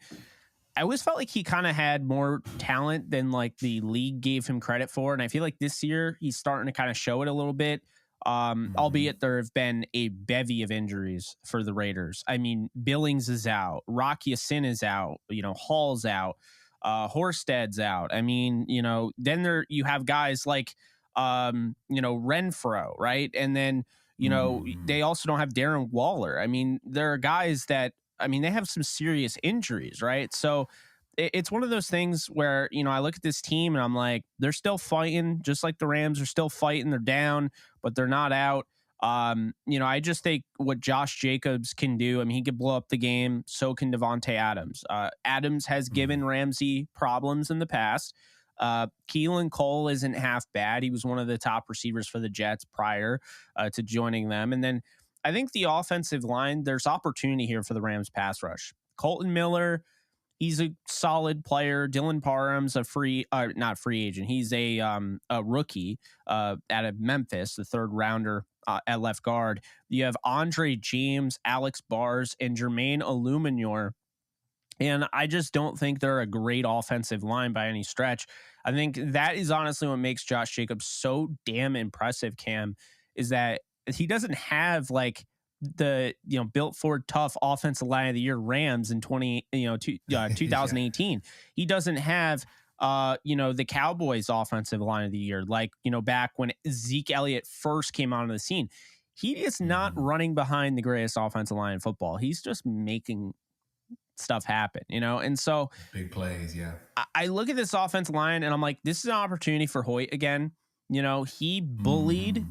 I always felt like he kind of had more talent than like the league gave him credit for. And I feel like this year he's starting to kind of show it a little bit. Albeit there have been a bevy of injuries for the Raiders. I mean, Billings is out, Rocky Sin is out, Hall's out, Horsted's out. I mean, then you have guys like, Renfro, right? And then, they also don't have Darren Waller. I mean, there are guys that, they have some serious injuries, right? So it's one of those things where, I look at this team and I'm like, they're still fighting, just like the Rams are still fighting. They're down, but they're not out. I just think what Josh Jacobs can do, he can blow up the game. So can Devontae Adams. Adams has given Ramsey problems in the past. Keelan Cole isn't half bad. He was one of the top receivers for the Jets prior to joining them. And then I think the offensive line, there's opportunity here for the Rams pass rush. Colton Miller, he's a solid player. Dylan Parham's not free agent. He's a rookie out of Memphis, the 3rd rounder at left guard. You have Andre James, Alex Bars, and Jermaine Illuminor. And I just don't think they're a great offensive line by any stretch. I think that is honestly what makes Josh Jacobs so damn impressive, Cam, is that he doesn't have like the built for tough offensive line of the year Rams in 2018. He doesn't have the Cowboys offensive line of the year like back when Zeke Elliott first came onto the scene. He is not running behind the greatest offensive line in football. He's just making stuff happen, and so big plays. Yeah, I look at this offensive line and I'm like, this is an opportunity for Hoyt again. He bullied.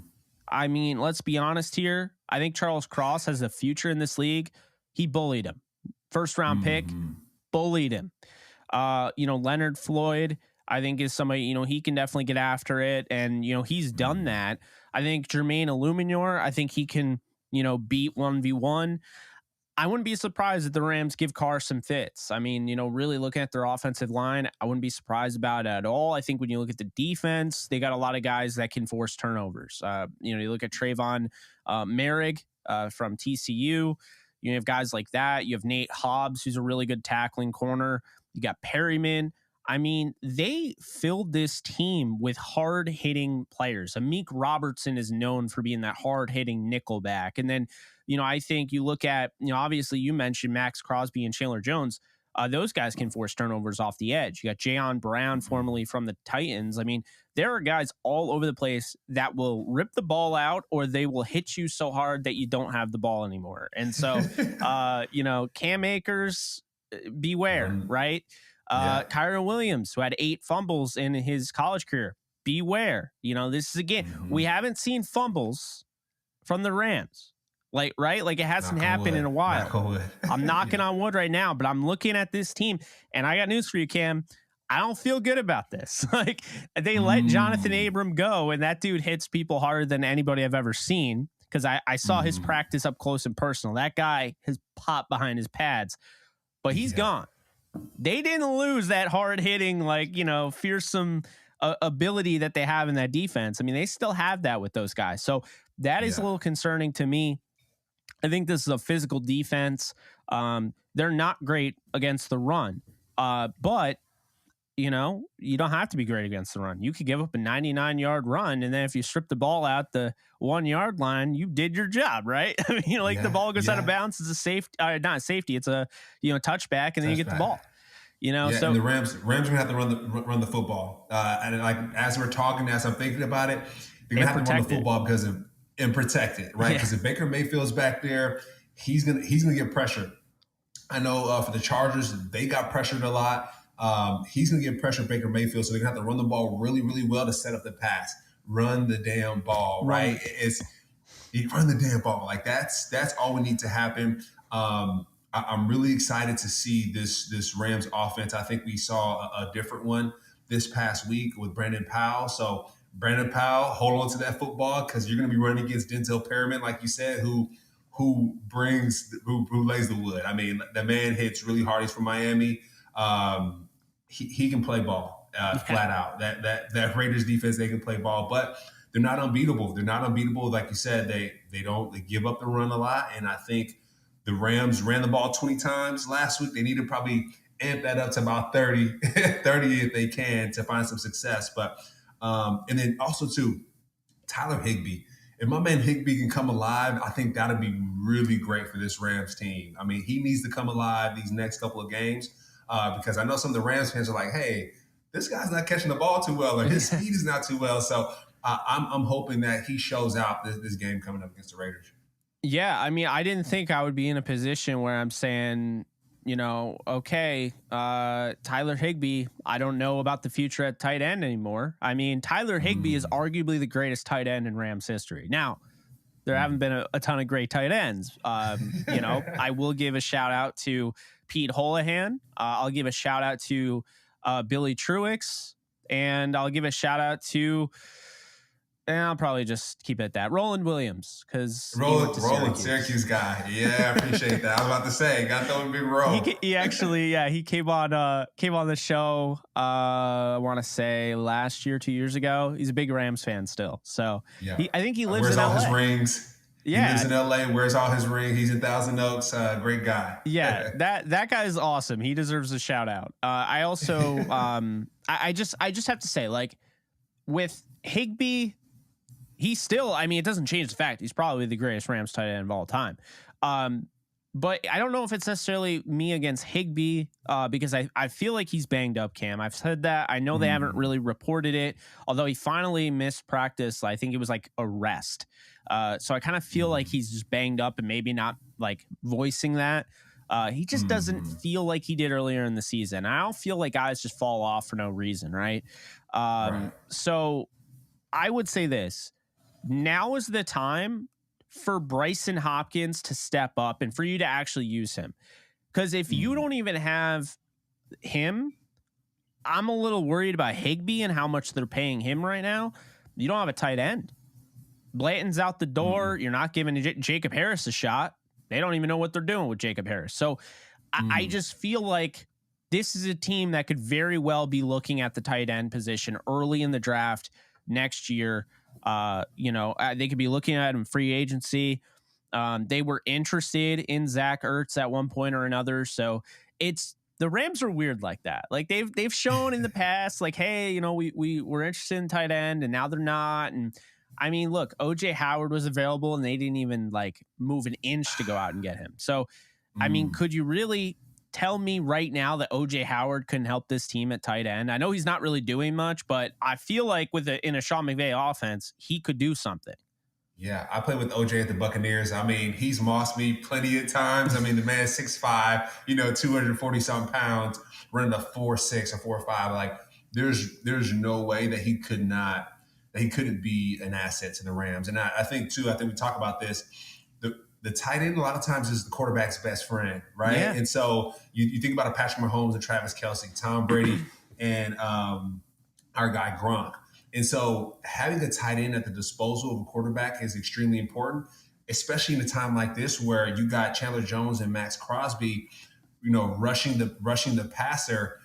Let's be honest here. I think Charles Cross has a future in this league. He bullied him. 1st round pick, bullied him. Leonard Floyd, I think is somebody, he can definitely get after it. And, he's done that. I think Jermaine Illuminor, I think he can, beat 1v1. I wouldn't be surprised if the Rams give Carr some fits. Really looking at their offensive line, I wouldn't be surprised about it at all. I think when you look at the defense, they got a lot of guys that can force turnovers. You look at Trayvon Merrick from TCU. You have guys like that. You have Nate Hobbs, who's a really good tackling corner. You got Perryman. They filled this team with hard-hitting players. Amik Robertson is known for being that hard-hitting nickelback. And then, I think you look at, obviously you mentioned Max Crosby and Chandler Jones. Those guys can force turnovers off the edge. You got Jayon Brown, formerly from the Titans. There are guys all over the place that will rip the ball out, or they will hit you so hard that you don't have the ball anymore. And so, Cam Akers, beware, right? Kyron Williams, who had 8 fumbles in his college career, beware. This is again, we haven't seen fumbles from the Rams. Right? It hasn't happened in a while. I'm knocking on wood right now, but I'm looking at this team and I got news for you, Cam. I don't feel good about this. They let Jonathan Abram go, and that dude hits people harder than anybody I've ever seen, because I saw his practice up close and personal. That guy has popped behind his pads, but he's gone. They didn't lose that hard-hitting, fearsome ability that they have in that defense. They still have that with those guys. So that is a little concerning to me. I think this is a physical defense. They're not great against the run, but you don't have to be great against the run. You could give up a 99-yard run, and then if you strip the ball out the 1-yard line, you did your job, right? I mean, the ball goes out of bounds. It's a safety, not a safety. It's a touchback, and then you get the ball. So and the Rams are gonna have to run the football. And like as we're talking, as I'm thinking about it, they're gonna have to run the football and protect it, right? Because if Baker Mayfield's back there, he's gonna get pressure. I know for the Chargers, they got pressured a lot. He's going to get pressure Baker Mayfield, so they're going to have to run the ball really, really well to set up the pass. Run the damn ball, right? You run the damn ball. Like that's all we need to happen. I'm really excited to see this Rams offense. I think we saw a different one this past week with Brandon Powell. So Brandon Powell, hold on to that football because you're going to be running against Denzel Perryman, like you said, who lays the wood. I mean, the man hits really hard. He's from Miami. He can play ball flat out. That Raiders defense, they can play ball, but they're not unbeatable. They're not unbeatable. Like you said, they give up the run a lot. And I think the Rams ran the ball 20 times last week. They need to probably amp that up to about 30 if they can to find some success. But and then also too, Tyler Higbee. If my man Higbee can come alive, I think that'd be really great for this Rams team. I mean, he needs to come alive these next couple of games. Because I know some of the Rams fans are like, hey, this guy's not catching the ball too well, or his speed is not too well. So I'm hoping that he shows out this game coming up against the Raiders. Yeah, I mean, I didn't think I would be in a position where I'm saying, okay, Tyler Higbee, I don't know about the future at tight end anymore. I mean, Tyler Higbee is arguably the greatest tight end in Rams history. Now, there haven't been a ton of great tight ends. I will give a shout out to Pete Holohan. I'll give a shout out to Billy Truix, and I'll give a shout out to, and I'll probably just keep it at that, Roland Williams, because Roland, Syracuse guy. Yeah, I appreciate that. I was about to say, got to throw a big roll. He actually, he came on the show. I want to say last year, 2 years ago. He's a big Rams fan still, so I think he lives in LA. Where's all his rings? Yeah. He lives in LA, wears all his ring. He's in Thousand Oaks. Great guy. Yeah, that guy is awesome. He deserves a shout out. I also I just have to say, like, with Higbee, he's still, I mean, it doesn't change the fact he's probably the greatest Rams tight end of all time. But I don't know if it's necessarily me against Higbee because I feel like he's banged up, Cam. I've said that. I know they haven't really reported it, although he finally missed practice. I think it was like a rest. So I kind of feel like he's just banged up and maybe not like voicing that. He just doesn't feel like he did earlier in the season. I don't feel like guys just fall off for no reason, right? So I would say this. Now is the time for Bryson Hopkins to step up and for you to actually use him. Because if you don't even have him, I'm a little worried about Higbee and how much they're paying him right now. You don't have a tight end. Blanton's out the door. You're not giving Jacob Harris a shot. They don't even know what they're doing with Jacob Harris. So I just feel like this is a team that could very well be looking at the tight end position early in the draft next year. They could be looking at him free agency. They were interested in Zach Ertz at one point or another. So the Rams are weird like that. Like they've shown in the past, like, hey, we were interested in tight end and now they're not. And I mean, look, OJ Howard was available and they didn't even like move an inch to go out and get him. So, I mean, could you really tell me right now that OJ Howard couldn't help this team at tight end? I know he's not really doing much, but I feel like in a Sean McVay offense, he could do something. Yeah, I played with OJ at the Buccaneers. I mean, he's mossed me plenty of times. I mean, the man's 6'5", 240-something pounds, running a 4.6 or 4.5. Like, there's no way that he couldn't be an asset to the Rams. And I think we talk about this. The tight end a lot of times is the quarterback's best friend, right? Yeah. And so you think about a Patrick Mahomes and Travis Kelce, Tom Brady, and our guy Gronk. And so having a tight end at the disposal of a quarterback is extremely important, especially in a time like this where you got Chandler Jones and Max Crosby, rushing the passer.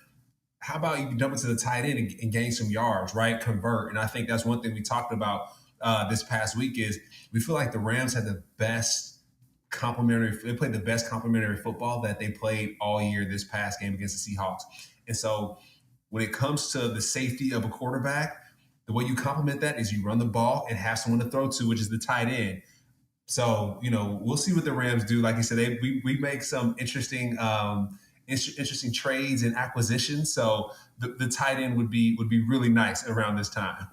How about you dump it to the tight end and gain some yards, right? Convert. And I think that's one thing we talked about this past week is we feel like the Rams had the best They played the best complementary football that they played all year this past game against the Seahawks. And so when it comes to the safety of a quarterback, the way you complement that is you run the ball and have someone to throw to, which is the tight end. So, we'll see what the Rams do. Like you said, we make some interesting trades and acquisitions. So the tight end would be really nice around this time.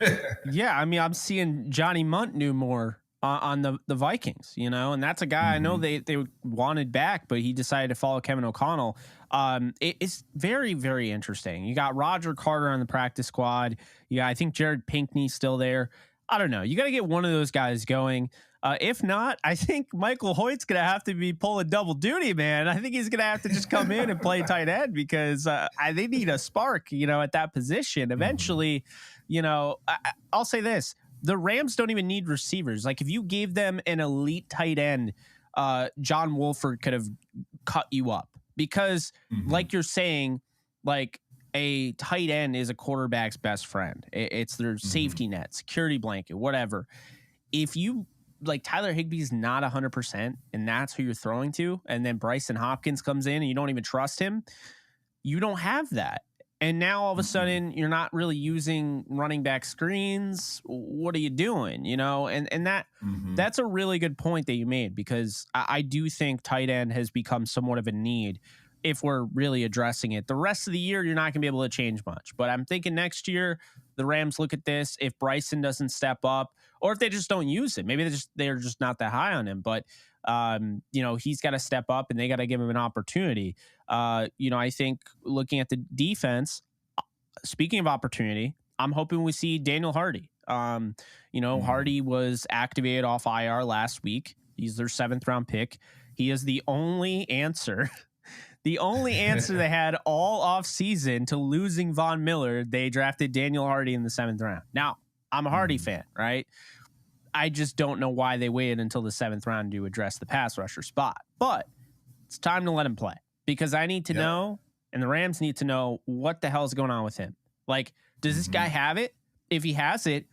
Yeah, I mean, I'm seeing Johnny Munt do more on the Vikings, and that's a guy I know they wanted back, but he decided to follow Kevin O'Connell. It's very, very interesting. You got Roger Carter on the practice squad. I think Jared Pinkney's still there. I don't know. You got to get one of those guys going. If not, I think Michael Hoyt's going to have to be pulling double duty, man. I think he's going to have to just come in and play tight end because they need a spark, at that position. Eventually, I'll say this. The Rams don't even need receivers. Like, if you gave them an elite tight end, John Wolford could have cut you up because, like you're saying, like, a tight end is a quarterback's best friend. It's their safety net, security blanket, whatever. If you, like, Tyler Higbee's not 100% and that's who you're throwing to, and then Bryson Hopkins comes in and you don't even trust him, you don't have that. And now all of a sudden you're not really using running back screens. What are you doing? And that's a really good point that you made, because I do think tight end has become somewhat of a need if we're really addressing it. The rest of the year, you're not going to be able to change much. But I'm thinking next year, the Rams look at this. If Bryson doesn't step up, or if they just don't use it, maybe they're just not that high on him. But he's got to step up, and they got to give him an opportunity. I think looking at the defense, speaking of opportunity, I'm hoping we see Daniel Hardy. Hardy was activated off IR last week. He's their 7th round pick. He is the only answer. The only answer they had all off season to losing Von Miller. They drafted Daniel Hardy in the 7th round. Now, I'm a Hardy fan, right? I just don't know why they waited until the 7th round to address the pass rusher spot. But it's time to let him play, because I need to know, and the Rams need to know, what the hell is going on with him. Like, does this guy have it? If he has it,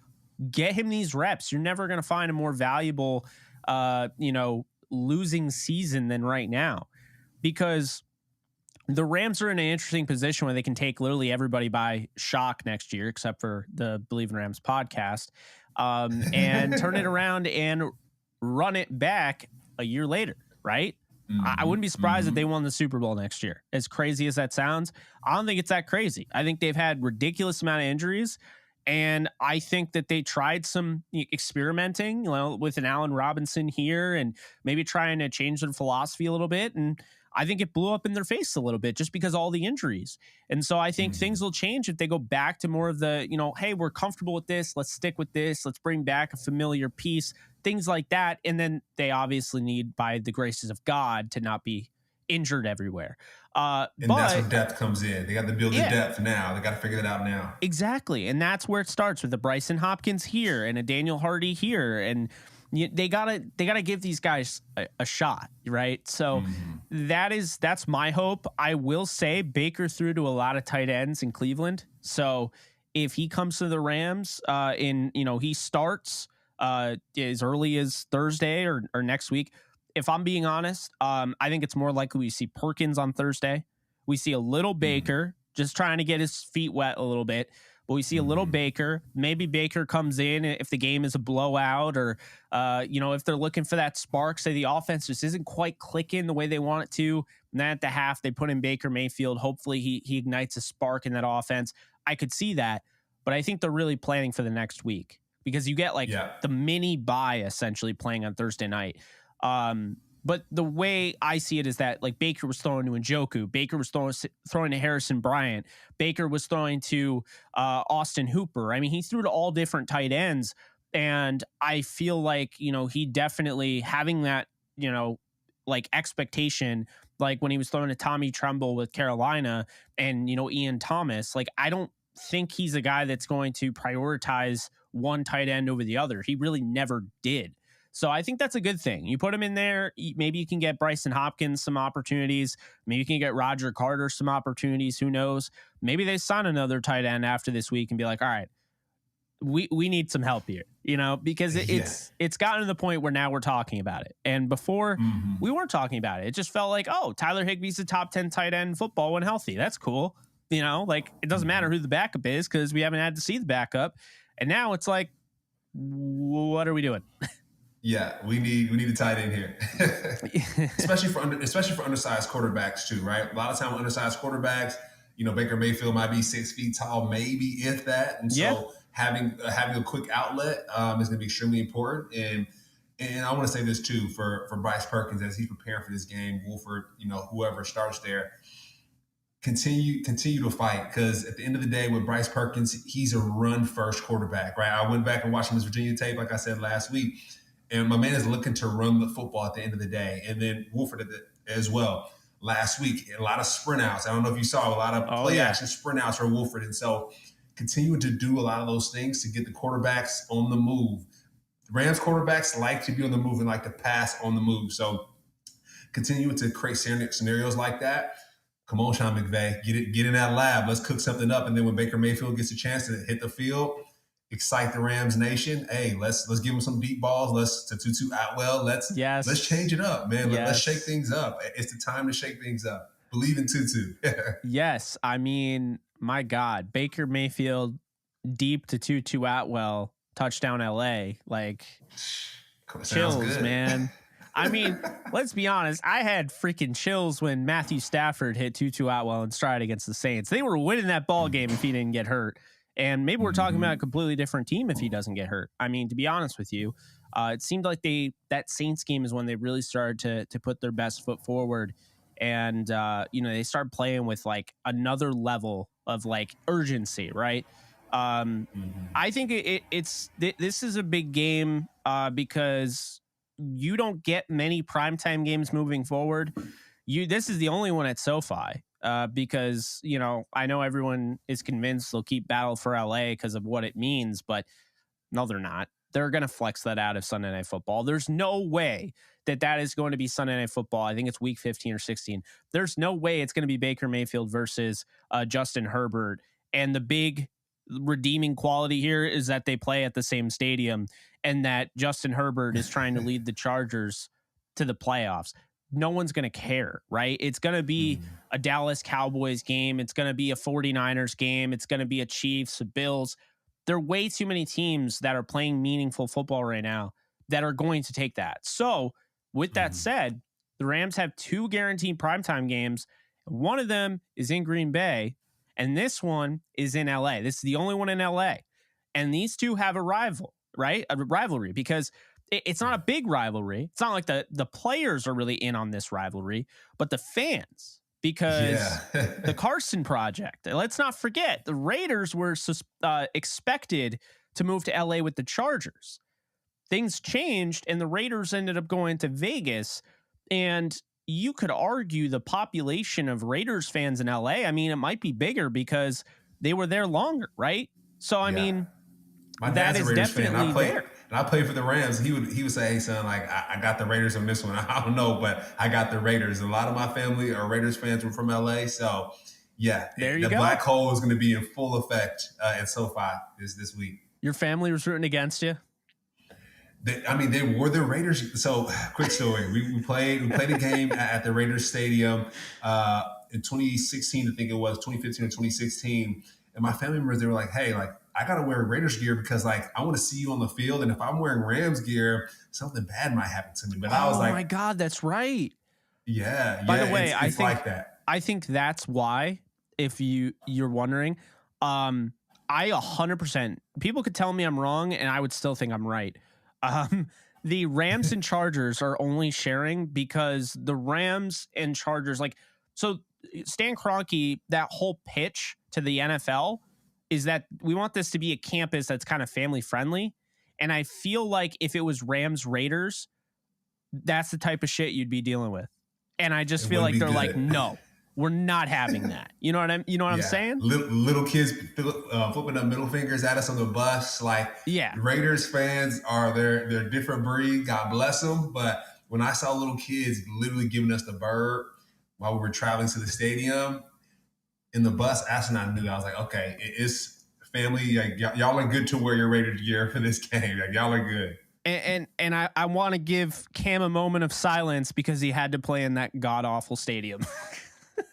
get him these reps. You're never going to find a more valuable, losing season than right now, because the Rams are in an interesting position where they can take literally everybody by shock next year, except for the Bleav in Rams podcast, and turn it around and run it back a year later, right? I wouldn't be surprised if they won the Super Bowl next year. As crazy as that sounds, I don't think it's that crazy. I think they've had ridiculous amount of injuries, and I think that they tried some experimenting, with an Allen Robinson here, and maybe trying to change their philosophy a little bit, and I think it blew up in their face a little bit just because of all the injuries. And so I think things will change if they go back to more of the, hey, we're comfortable with this. Let's stick with this. Let's bring back a familiar piece, things like that. And then they obviously need, by the graces of God, to not be injured everywhere. That's where depth comes in. They got to build the depth now. They got to figure that out now. Exactly. And that's where it starts, with a Bryson Hopkins here and a Daniel Hardy here. And they gotta give these guys a shot, right? So that's my hope. I will say Baker threw to a lot of tight ends in Cleveland. So if he comes to the Rams, he starts as early as Thursday or next week. If I'm being honest, I think it's more likely we see Perkins on Thursday. We see a little Baker just trying to get his feet wet a little bit. But we see a little Baker. Maybe Baker comes in if the game is a blowout, or, if they're looking for that spark, say the offense just isn't quite clicking the way they want it to. And then at the half, they put in Baker Mayfield. Hopefully he ignites a spark in that offense. I could see that. But I think they're really planning for the next week, because you get the mini bye essentially playing on Thursday night. But the way I see it is that, Baker was throwing to Njoku, Baker was throwing to Harrison Bryant, Baker was throwing to Austin Hooper. I mean, he threw to all different tight ends, and I feel like, he definitely having that, expectation, like when he was throwing to Tommy Tremble with Carolina and, Ian Thomas. I don't think he's a guy that's going to prioritize one tight end over the other. He really never did. So I think that's a good thing. You put him in there, maybe you can get Bryson Hopkins some opportunities. Maybe you can get Roger Carter some opportunities. Who knows? Maybe they sign another tight end after this week and be like, all right, we need some help here, because it's gotten to the point where now we're talking about it. And before we weren't talking about it. It just felt like, oh, Tyler Higbee's a top 10 tight end in football when healthy. That's cool. Like it doesn't matter who the backup is because we haven't had to see the backup. And now it's like, what are we doing? Yeah, we need a tight end here, especially for undersized quarterbacks too, right? A lot of time with undersized quarterbacks, Baker Mayfield might be 6 feet tall, maybe if that, and so having a quick outlet is going to be extremely important. And I want to say this too for Bryce Perkins as he's preparing for this game, Wolford, whoever starts there. Continue to fight, because at the end of the day with Bryce Perkins, he's a run first quarterback, right? I went back and watched his Virginia tape, like I said last week, and my man is looking to run the football at the end of the day. And then Wolford as well. Last week, a lot of sprint outs. I don't know if you saw a lot of play action sprint outs for Wolford. And so continue to do a lot of those things to get the quarterbacks on the move. The Rams quarterbacks like to be on the move and like to pass on the move. So continue to create scenarios like that. Come on, Sean McVay, get in that lab. Let's cook something up. And then when Baker Mayfield gets a chance to hit the field, excite the Rams nation. Hey, let's give them some deep balls. Let's to Tutu Atwell. Let's change it up, man. Let's shake things up. It's the time to shake things up. Bleav in Tutu. Yes, I mean, my God, Baker Mayfield deep to Tutu Atwell, touchdown LA, like chills, man. I mean, let's be honest. I had freaking chills when Matthew Stafford hit Tutu Atwell in stride against the Saints. They were winning that ball game if he didn't get hurt. And maybe we're talking about a completely different team if he doesn't get hurt. I mean, to be honest with you, it seemed like that Saints game is when they really started to put their best foot forward. And, they started playing with like another level of like urgency, right? I think this is a big game because you don't get many primetime games moving forward. This is the only one at SoFi. Because, I know everyone is convinced they'll keep Battle for LA because of what it means, but no, they're not. They're going to flex that out of Sunday Night Football. There's no way that is going to be Sunday Night Football. I think it's week 15 or 16. There's no way it's going to be Baker Mayfield versus Justin Herbert. And the big redeeming quality here is that they play at the same stadium and that Justin Herbert is trying to lead the Chargers to the playoffs. No one's going to care, right? It's going to be a Dallas Cowboys game. It's going to be a 49ers game. It's going to be a Chiefs, a Bills. There are way too many teams that are playing meaningful football right now that are going to take that. So with that said, the Rams have 2 guaranteed primetime games. One of them is in Green Bay, and this one is in LA. This is the only one in LA. And these two have a rival, right? A rivalry, because it's not a big rivalry. It's not like the players are really in on this rivalry, but the fans, because the Carson Project. Let's not forget, the Raiders were expected to move to LA with the Chargers. Things changed, and the Raiders ended up going to Vegas. And you could argue the population of Raiders fans in LA, I mean, it might be bigger because they were there longer, right? So, I mean, my dad's a Raiders fan. I played for the Rams. He would say, "Hey son, like I got the Raiders on this one. I don't know, but I got the Raiders." A lot of my family are Raiders fans. We're from LA, so yeah, the black hole is going to be in full effect at SoFi this week. Your family was rooting against you. They were the Raiders. So, quick story: we played a game at the Raiders Stadium in 2016. I think it was 2015 or 2016. And my family members, they were like, "Hey, like, I got to wear Raiders gear because, like, I want to see you on the field. And if I'm wearing Rams gear, something bad might happen to me." But I was like, "Oh my God, that's right." Yeah. By the way, it's like that. I think that's why, if you're wondering, I 100%. People could tell me I'm wrong, and I would still think I'm right. The Rams and Chargers are only sharing because the Rams and Chargers, like, so Stan Kroenke, that whole pitch to the NFL is that we want this to be a campus that's kind of family friendly. And I feel like if it was Rams Raiders, that's the type of shit you'd be dealing with. And I just feel like they're like, no, we're not having that. You know what I'm saying? Little kids flipping up middle fingers at us on the bus. Like, Raiders fans are they're a different breed. God bless them. But when I saw little kids literally giving us the bird while we were traveling to the stadium in the bus, Ashton and I knew that. I was like, okay, it's family, like y'all are good to wear your Raiders gear for this game. Like y'all are good. And I want to give Cam a moment of silence because he had to play in that god awful stadium.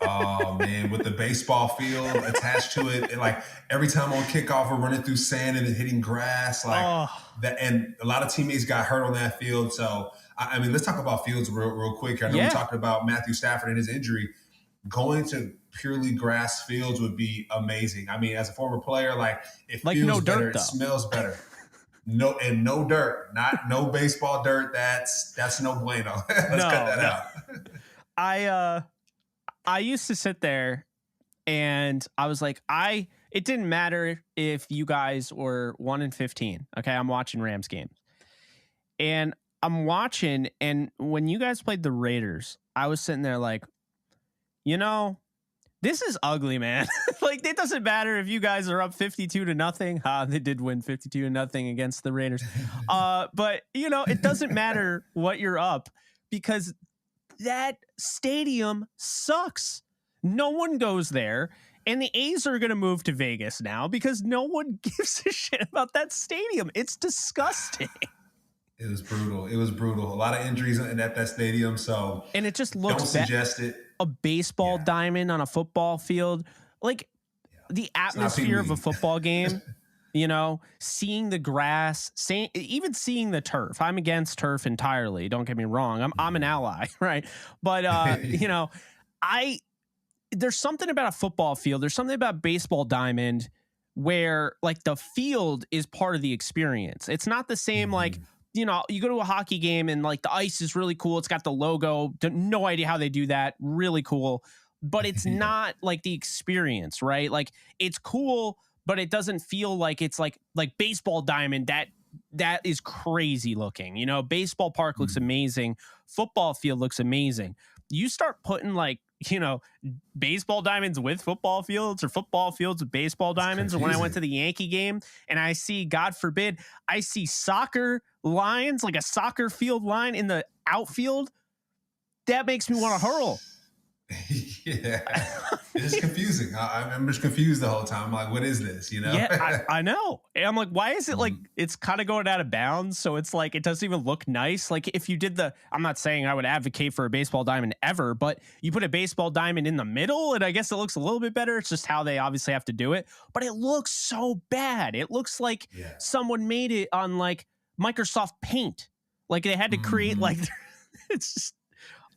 Oh man, with the baseball field attached to it, and like every time on kickoff we're running through sand and hitting grass, like that, and a lot of teammates got hurt on that field. So I mean, let's talk about fields real quick. I know we're talking about Matthew Stafford and his injury. Going to purely grass fields would be amazing. I mean, as a former player, like it feels no better, dirt, it smells better. No dirt, no baseball dirt. That's no bueno. Let's cut that out. I used to sit there and I was like, it didn't matter if you guys were 1-15. Okay. I'm watching Rams games and I'm watching. And when you guys played the Raiders, I was sitting there like, this is ugly, man. Like, it doesn't matter if you guys are up 52-0. They did win 52-0 against the Raiders. But it doesn't matter what you're up because that stadium sucks. No one goes there. And the A's are going to move to Vegas now because no one gives a shit about that stadium. It's disgusting. It was brutal. A lot of injuries at that stadium. So, and it just looks don't suggest it. A baseball diamond on a football field, like the atmosphere of a football game. Seeing the grass, even seeing the turf. I'm against turf entirely. Don't get me wrong. I'm an ally, right? But there's something about a football field. There's something about baseball diamond where like the field is part of the experience. It's not the same like. You go to a hockey game and like the ice is really cool. It's got the logo. No idea how they do that. Really cool. But it's not like the experience, right? Like it's cool, but it doesn't feel like it's like baseball diamond. That is crazy looking. Baseball park looks amazing. Football field looks amazing. You start putting like, baseball diamonds with football fields or football fields with baseball diamonds. Or when I went to the Yankee game and I see, God forbid, I see soccer lines, like a soccer field line in the outfield, that makes me want to hurl. Yeah, it's confusing. I'm just confused the whole time. I'm like, what is this? Yeah, I know. And I'm like, why is it like it's kind of going out of bounds? So it's like it doesn't even look nice. Like if you did I'm not saying I would advocate for a baseball diamond ever, but you put a baseball diamond in the middle, and I guess it looks a little bit better. It's just how they obviously have to do it. But it looks so bad. It looks like someone made it on like Microsoft Paint. Like they had to create like it's just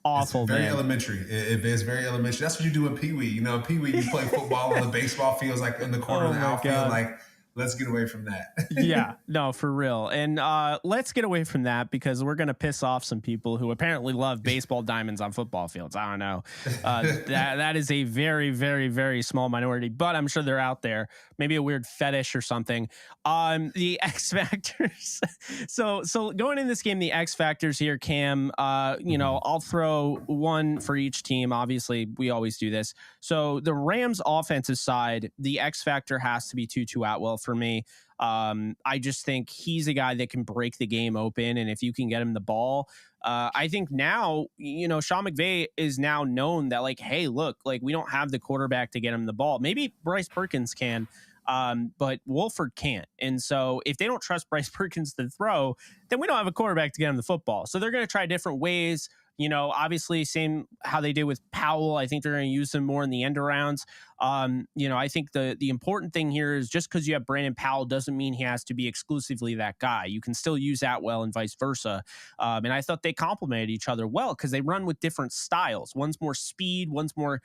awful. It's very elementary. It is very elementary. That's what you do in Pee Wee. In Pee Wee, you play football on the baseball fields, like in the corner of the outfield. God. Like, let's get away from that. Yeah, no, for real. And let's get away from that because we're going to piss off some people who apparently love baseball diamonds on football fields. I don't know. That is a very, very, very small minority, but I'm sure they're out there. Maybe a weird fetish or something. The X factors. So going in this game, the X factors here, Cam, I'll throw one for each team. Obviously, we always do this. So the Rams offensive side, the X factor has to be Tutu Atwell for me. I just think he's a guy that can break the game open. And if you can get him the ball, I think now, Sean McVay is now known that like, hey, look, like we don't have the quarterback to get him the ball. Maybe Bryce Perkins can, but Wolford can't. And so if they don't trust Bryce Perkins to throw, then we don't have a quarterback to get him the football. So they're going to try different ways. Obviously same how they did with Powell. I think they're going to use him more in the end arounds. I think the important thing here is just because you have Brandon Powell doesn't mean he has to be exclusively that guy. You can still use Atwell and vice versa. And I thought they complemented each other well because they run with different styles. One's more speed, one's more,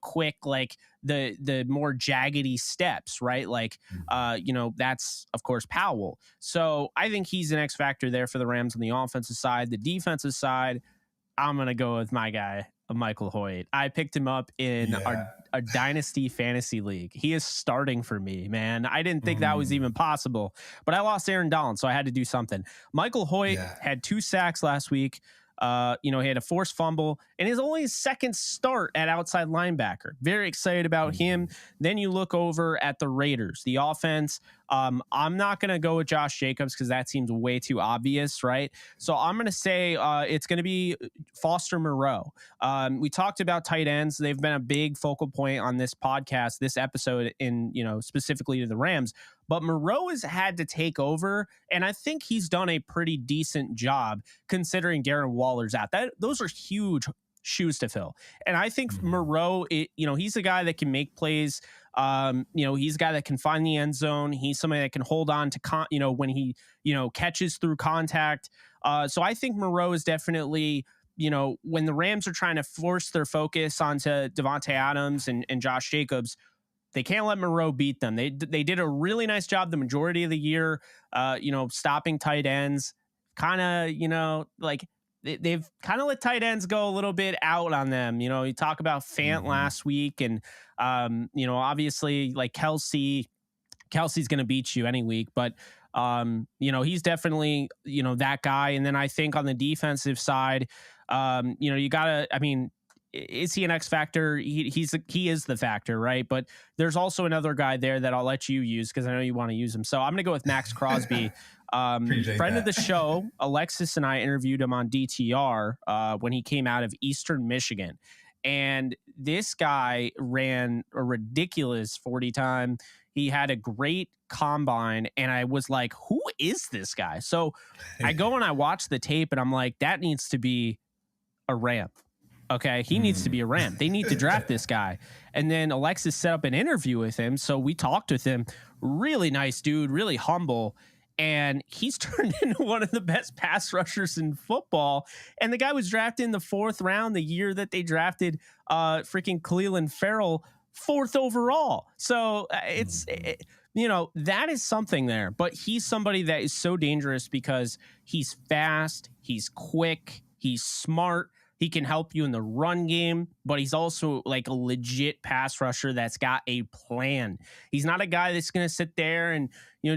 quick, like the more jaggedy steps, right? Like, that's of course Powell. So I think he's an X factor there for the Rams on the offensive side. The defensive side, I'm going to go with my guy, Michael Hoyt. I picked him up in our dynasty fantasy league. He is starting for me, man. I didn't think that was even possible, but I lost Aaron Donald, so I had to do something. Michael Hoyt had 2 sacks last week. He had a forced fumble and is only his second start at outside linebacker. Very excited about him. Then you look over at the Raiders, the offense. I'm not going to go with Josh Jacobs because that seems way too obvious, right? So I'm going to say it's going to be Foster Moreau. We talked about tight ends. They've been a big focal point on this podcast, this episode, specifically to the Rams. But Moreau has had to take over, and I think he's done a pretty decent job considering Darren Waller's out. Those are huge shoes to fill. And I think Moreau, he's a guy that can make plays. He's a guy that can find the end zone. He's somebody that can hold on to, when he, catches through contact. So I think Moreau is definitely, when the Rams are trying to force their focus onto Devontae Adams and Josh Jacobs, they can't let Moreau beat them. They did a really nice job the majority of the year, stopping tight ends. Kind of, they've kind of let tight ends go a little bit out on them. You talk about Fant last week, and obviously like Kelsey's going to beat you any week, but he's definitely that guy. And then I think on the defensive side, you gotta. I mean, is he an X factor? He is the factor, right? But there's also another guy there that I'll let you use because I know you want to use him. So I'm going to go with Max Crosby. Friend of the show, Alexis and I interviewed him on DTR when he came out of Eastern Michigan. And this guy ran a ridiculous 40 time. He had a great combine. And I was like, who is this guy? So I go and I watch the tape and I'm like, that needs to be a Ram. Okay, he needs to be a Ram. They need to draft this guy. And then Alexis set up an interview with him. So we talked with him. Really nice dude, really humble. And he's turned into one of the best pass rushers in football. And the guy was drafted in the 4th round the year that they drafted freaking Cleveland Farrell 4th overall. So that is something there. But he's somebody that is so dangerous because he's fast, he's quick, he's smart. He can help you in the run game, but he's also like a legit pass rusher that's got a plan. He's not a guy that's going to sit there and,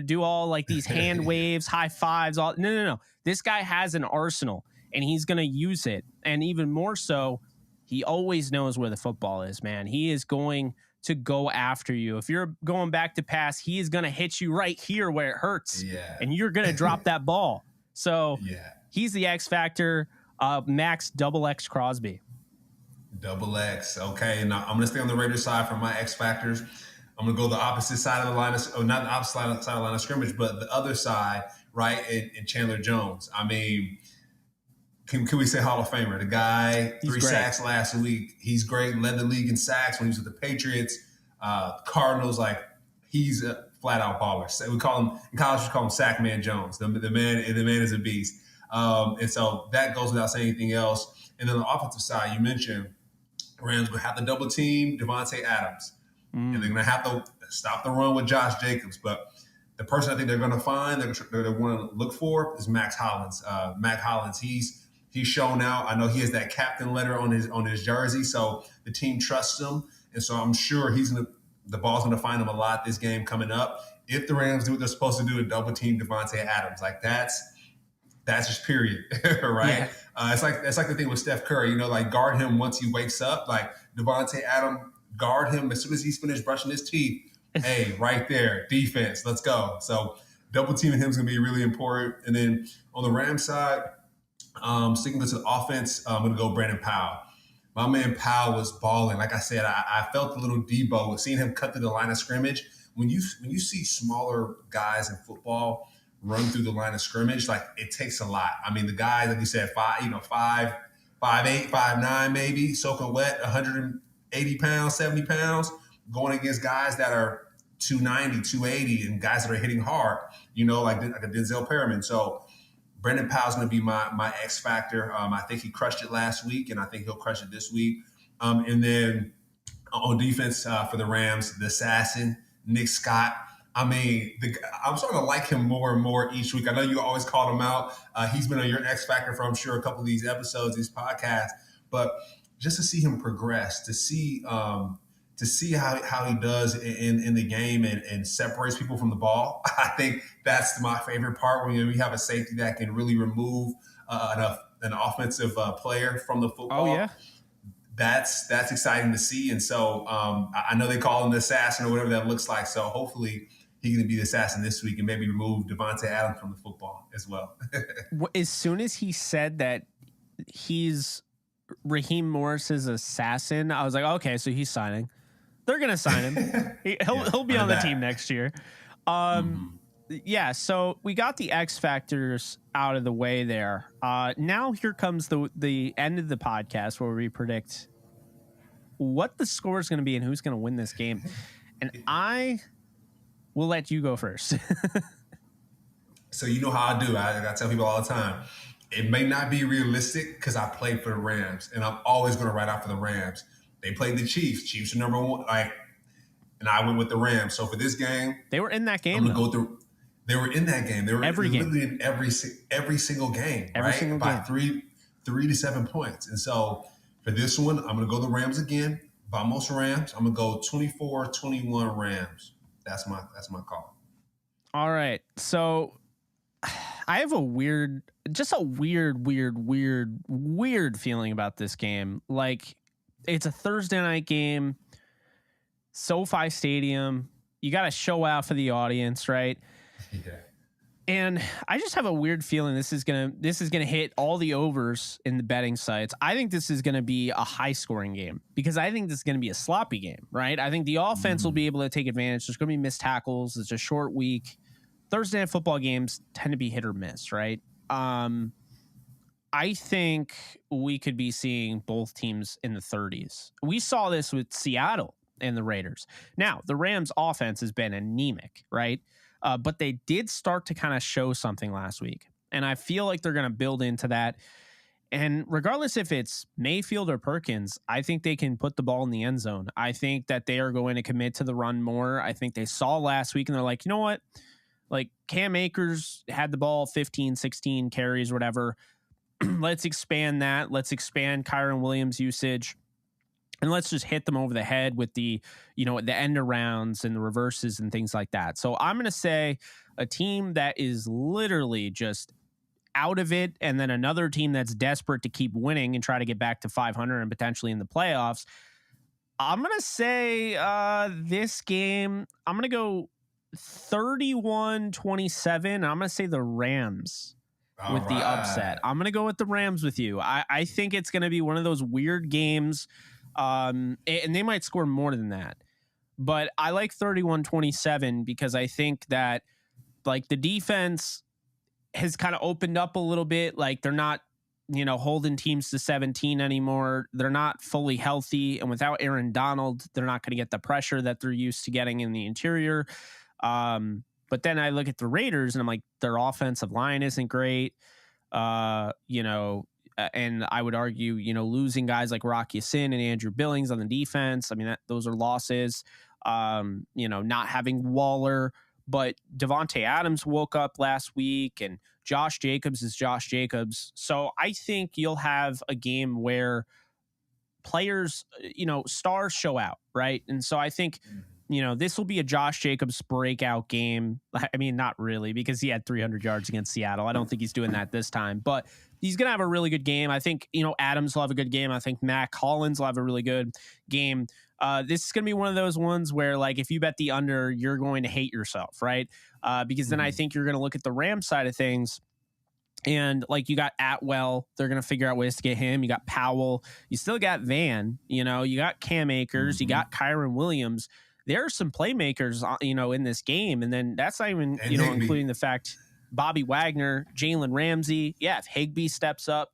do all like these hand waves, high fives. No. This guy has an arsenal and he's going to use it. And even more so, he always knows where the football is, man. He is going to go after you. If you're going back to pass, he is going to hit you right here where it hurts. Yeah. And you're going to drop that ball. So he's the X factor. Max X Crosby. X. Okay. Now I'm going to stay on the Raiders side for my X factors. I'm going to go the opposite side of the line, not the opposite side of the line of scrimmage, but the other side, right? In Chandler Jones. I mean, can we say Hall of Famer? The guy, 3 sacks last week. He's great. Led the league in sacks when he was with the Patriots. Cardinals, he's a flat out baller. We call him in college. We call him Sackman Jones. The man is a beast. And so that goes without saying anything else. And then on the offensive side, you mentioned Rams will have to double team Devontae Adams. And they're going to have to stop the run with Josh Jacobs. But the person I think they're going to find, they're going to look for is Max Hollins. Mac Hollins, he's shown out. I know he has that captain letter on his jersey, so the team trusts him. And so I'm sure the ball's going to find him a lot this game coming up. If the Rams do what they're supposed to do and double team Devontae Adams, that's just period, right? Yeah. It's like the thing with Steph Curry, guard him once he wakes up. Like Devontae Adams, guard him as soon as he's finished brushing his teeth. Hey, right there, defense, let's go. So double teaming him is going to be really important. And then on the Rams side, sticking to the offense, I'm going to go Brandon Powell. My man Powell was balling. Like I said, I felt a little Debo seeing him cut through the line of scrimmage. When you see smaller guys in football run through the line of scrimmage, it takes a lot. I mean, the guys, like you said, 5'8", 5'9", maybe, soaking wet, 180 pounds, 70 pounds, going against guys that are 290, 280, and guys that are hitting hard, like a Denzel Perryman. So Brandon Powell's going to be my X factor. I think he crushed it last week, and I think he'll crush it this week. And then on defense for the Rams, the assassin, Nick Scott. I mean, I'm starting to like him more and more each week. I know you always called him out. He's been on your X factor for, I'm sure, a couple of these episodes, these podcasts. But just to see him progress, to see how he does in the game and separates people from the ball, I think that's my favorite part when we have a safety that can really remove enough an offensive player from the football. Oh yeah. That's exciting to see. And so I know they call him the assassin or whatever that looks like. So hopefully he's going to be the assassin this week and maybe remove Devontae Adams from the football as well. As soon as he said that he's Raheem Morris's assassin, I was like, okay, so he's signing. They're going to sign him. He'll be on the team next year. Yeah, so we got the X factors out of the way there. Now here comes the end of the podcast where we predict what the score is going to be and who's going to win this game. And I will let you go first. So you know how I do. I tell people all the time, it may not be realistic because I played for the Rams, and I'm always going to write out for the Rams. They played the Chiefs. Chiefs are number one. And I went with the Rams. So for this game, they were in that game. I'm going to go through. They were in that game. They were literally in every single game, right? By 3 to 7 points. And so for this one, I'm going to go the Rams again. Vamos Rams. I'm going to go 24-21 Rams. That's my call. All right. So I have a weird feeling about this game. Like, it's a Thursday night game, SoFi Stadium. You got to show out for the audience, right? Yeah. And I just have a weird feeling this is gonna hit all the overs in the betting sites. I think this is gonna be a high scoring game because I think this is gonna be a sloppy game, right? I think the offense will be able to take advantage. There's gonna be missed tackles. It's a short week. Thursday night football games tend to be hit or miss, right? I think we could be seeing both teams in the 30s. We saw this with Seattle and the Raiders. Now, the Rams offense has been anemic, right? But they did start to kind of show something last week. And I feel like they're going to build into that. And regardless if it's Mayfield or Perkins, I think they can put the ball in the end zone. I think that they are going to commit to the run more. I think they saw last week and they're like, you know what? Like, Cam Akers had the ball 15, 16 carries, whatever. Let's expand that. Let's expand Kyron Williams' usage. And let's just hit them over the head with the end arounds and the reverses and things like that. So I'm going to say a team that is literally just out of it, and then another team that's desperate to keep winning and try to get back to 500 and potentially in the playoffs. I'm going to say this game, I'm going to go 31-27. I'm going to say the Rams with the upset. I'm going to go with the Rams with you. I think it's going to be one of those weird games. And they might score more than that, but I like 31-27 because I think that, like, the defense has kind of opened up a little bit. Like, they're not, holding teams to 17 anymore. They're not fully healthy, and without Aaron Donald, they're not going to get the pressure that they're used to getting in the interior. But then I look at the Raiders and I'm like, their offensive line isn't great. And I would argue, losing guys like Rocky Sin and Andrew Billings on the defense. I mean, those are losses. Not having Waller, but Devontae Adams woke up last week, and Josh Jacobs is Josh Jacobs. So I think you'll have a game where players, stars show out, right? And so I think, this will be a Josh Jacobs breakout game. I mean, not really, because he had 300 yards against Seattle. I don't think he's doing that this time, but he's going to have a really good game. I think, Adams will have a good game. I think Matt Collins will have a really good game. This is going to be one of those ones where, like, if you bet the under, you're going to hate yourself, right? Because then I think you're going to look at the Rams side of things, and, like, you got Atwell. They're going to figure out ways to get him. You got Powell. You still got Van. You got Cam Akers. You got Kyron Williams. There are some playmakers, in this game, and then that's not even, including the fact Bobby Wagner, Jalen Ramsey. Yeah, if Higbee steps up.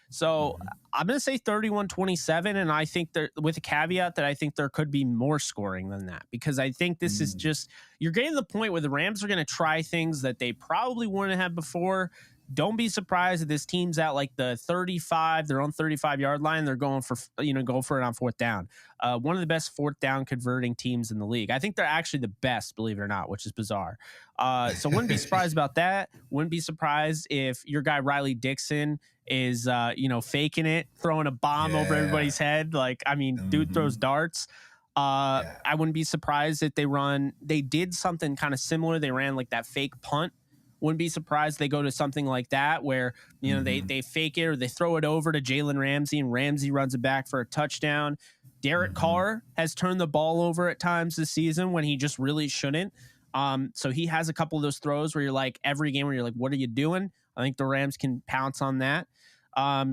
So I'm going to say 31-27, and I think with a caveat that I think there could be more scoring than that, because I think this is just, you're getting to the point where the Rams are going to try things that they probably wouldn't have before. Don't be surprised if this team's at like the 35, their own 35-yard line. They're going for, go for it on fourth down. One of the best fourth down converting teams in the league. I think they're actually the best, believe it or not, which is bizarre. So wouldn't be surprised about that. Wouldn't be surprised if your guy Riley Dixon is, faking it, throwing a bomb over everybody's head. Like, I mean, dude throws darts. I wouldn't be surprised if they did something kind of similar. They ran like that fake punt Wouldn't be surprised they go to something like that where, you know, they fake it or they throw it over to Jalen Ramsey and Ramsey runs it back for a touchdown. Derek Carr has turned the ball over at times this season when he just really shouldn't. So he has a couple of those throws where you're like, every game where you're like, what are you doing? I think the Rams can pounce on that. I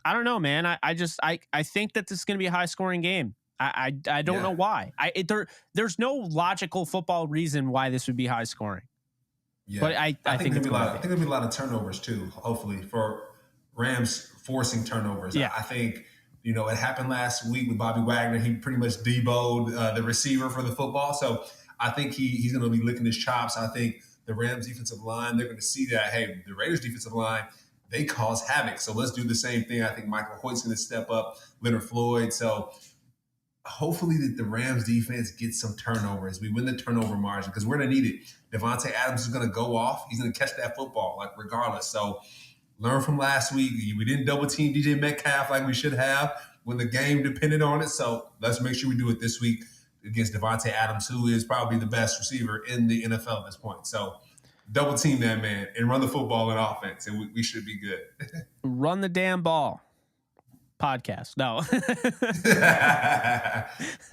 don't know, man. I think that this is going to be a high scoring game. I don't know why. There's no logical football reason why this would be high scoring. Yeah, but I think it's I think there'll be a lot of turnovers too. Hopefully for Rams forcing turnovers. Yeah. I think, you know, it happened last week with Bobby Wagner. He pretty much deboed the receiver for the football. So I think he's going to be licking his chops. I think the Rams defensive line, they're going to see that, hey, the Raiders defensive line, they cause havoc. So let's do the same thing. I think Michael Hoyt's going to step up, Leonard Floyd. So hopefully that the Rams defense gets some turnovers. We win the turnover margin because we're going to need it. Devontae Adams is going to go off. He's going to catch that football, like regardless. So learn from last week. We didn't double team DJ Metcalf like we should have when the game depended on it. So let's make sure we do it this week against Devontae Adams, who is probably the best receiver in the NFL at this point. So double team that man and run the football in offense, and we should be good. Run the damn ball. Podcast. No.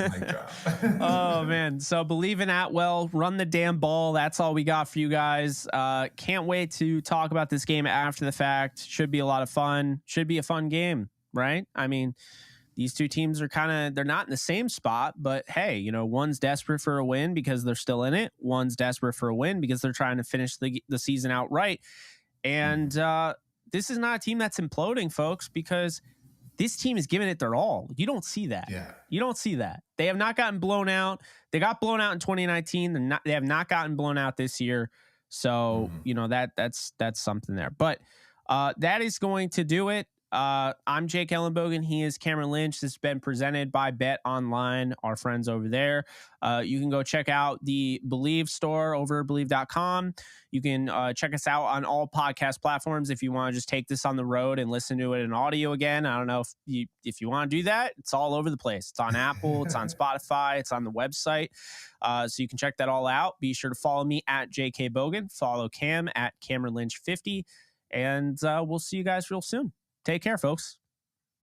My God. Oh, man. So Bleav in Atwell, run the damn ball. That's all we got for you guys. Can't wait to talk about this game after the fact. Should be a lot of fun. Should be a fun game, right? I mean, these two teams are they're not in the same spot, but hey, you know, one's desperate for a win because they're still in it. One's desperate for a win because they're trying to finish the season out right. And this is not a team that's imploding, folks, because this team is giving it their all. You don't see that. Yeah. You don't see that. They have not gotten blown out. They got blown out in 2019. They have not gotten blown out this year. So, you know, that's something there. But that is going to do it. I'm Jake Ellenbogen. He is Cameron Lynch. This has been presented by Bet Online, our friends over there. You can go check out the Bleav store over at Bleav.com. You can check us out on all podcast platforms if you want to just take this on the road and listen to it in audio again. I don't know if you want to do that. It's all over the place. It's on Apple. It's on Spotify. It's on the website. So you can check that all out. Be sure to follow me at JK Bogan. Follow Cam at Cameron Lynch 50. And we'll see you guys real soon. Take care, folks.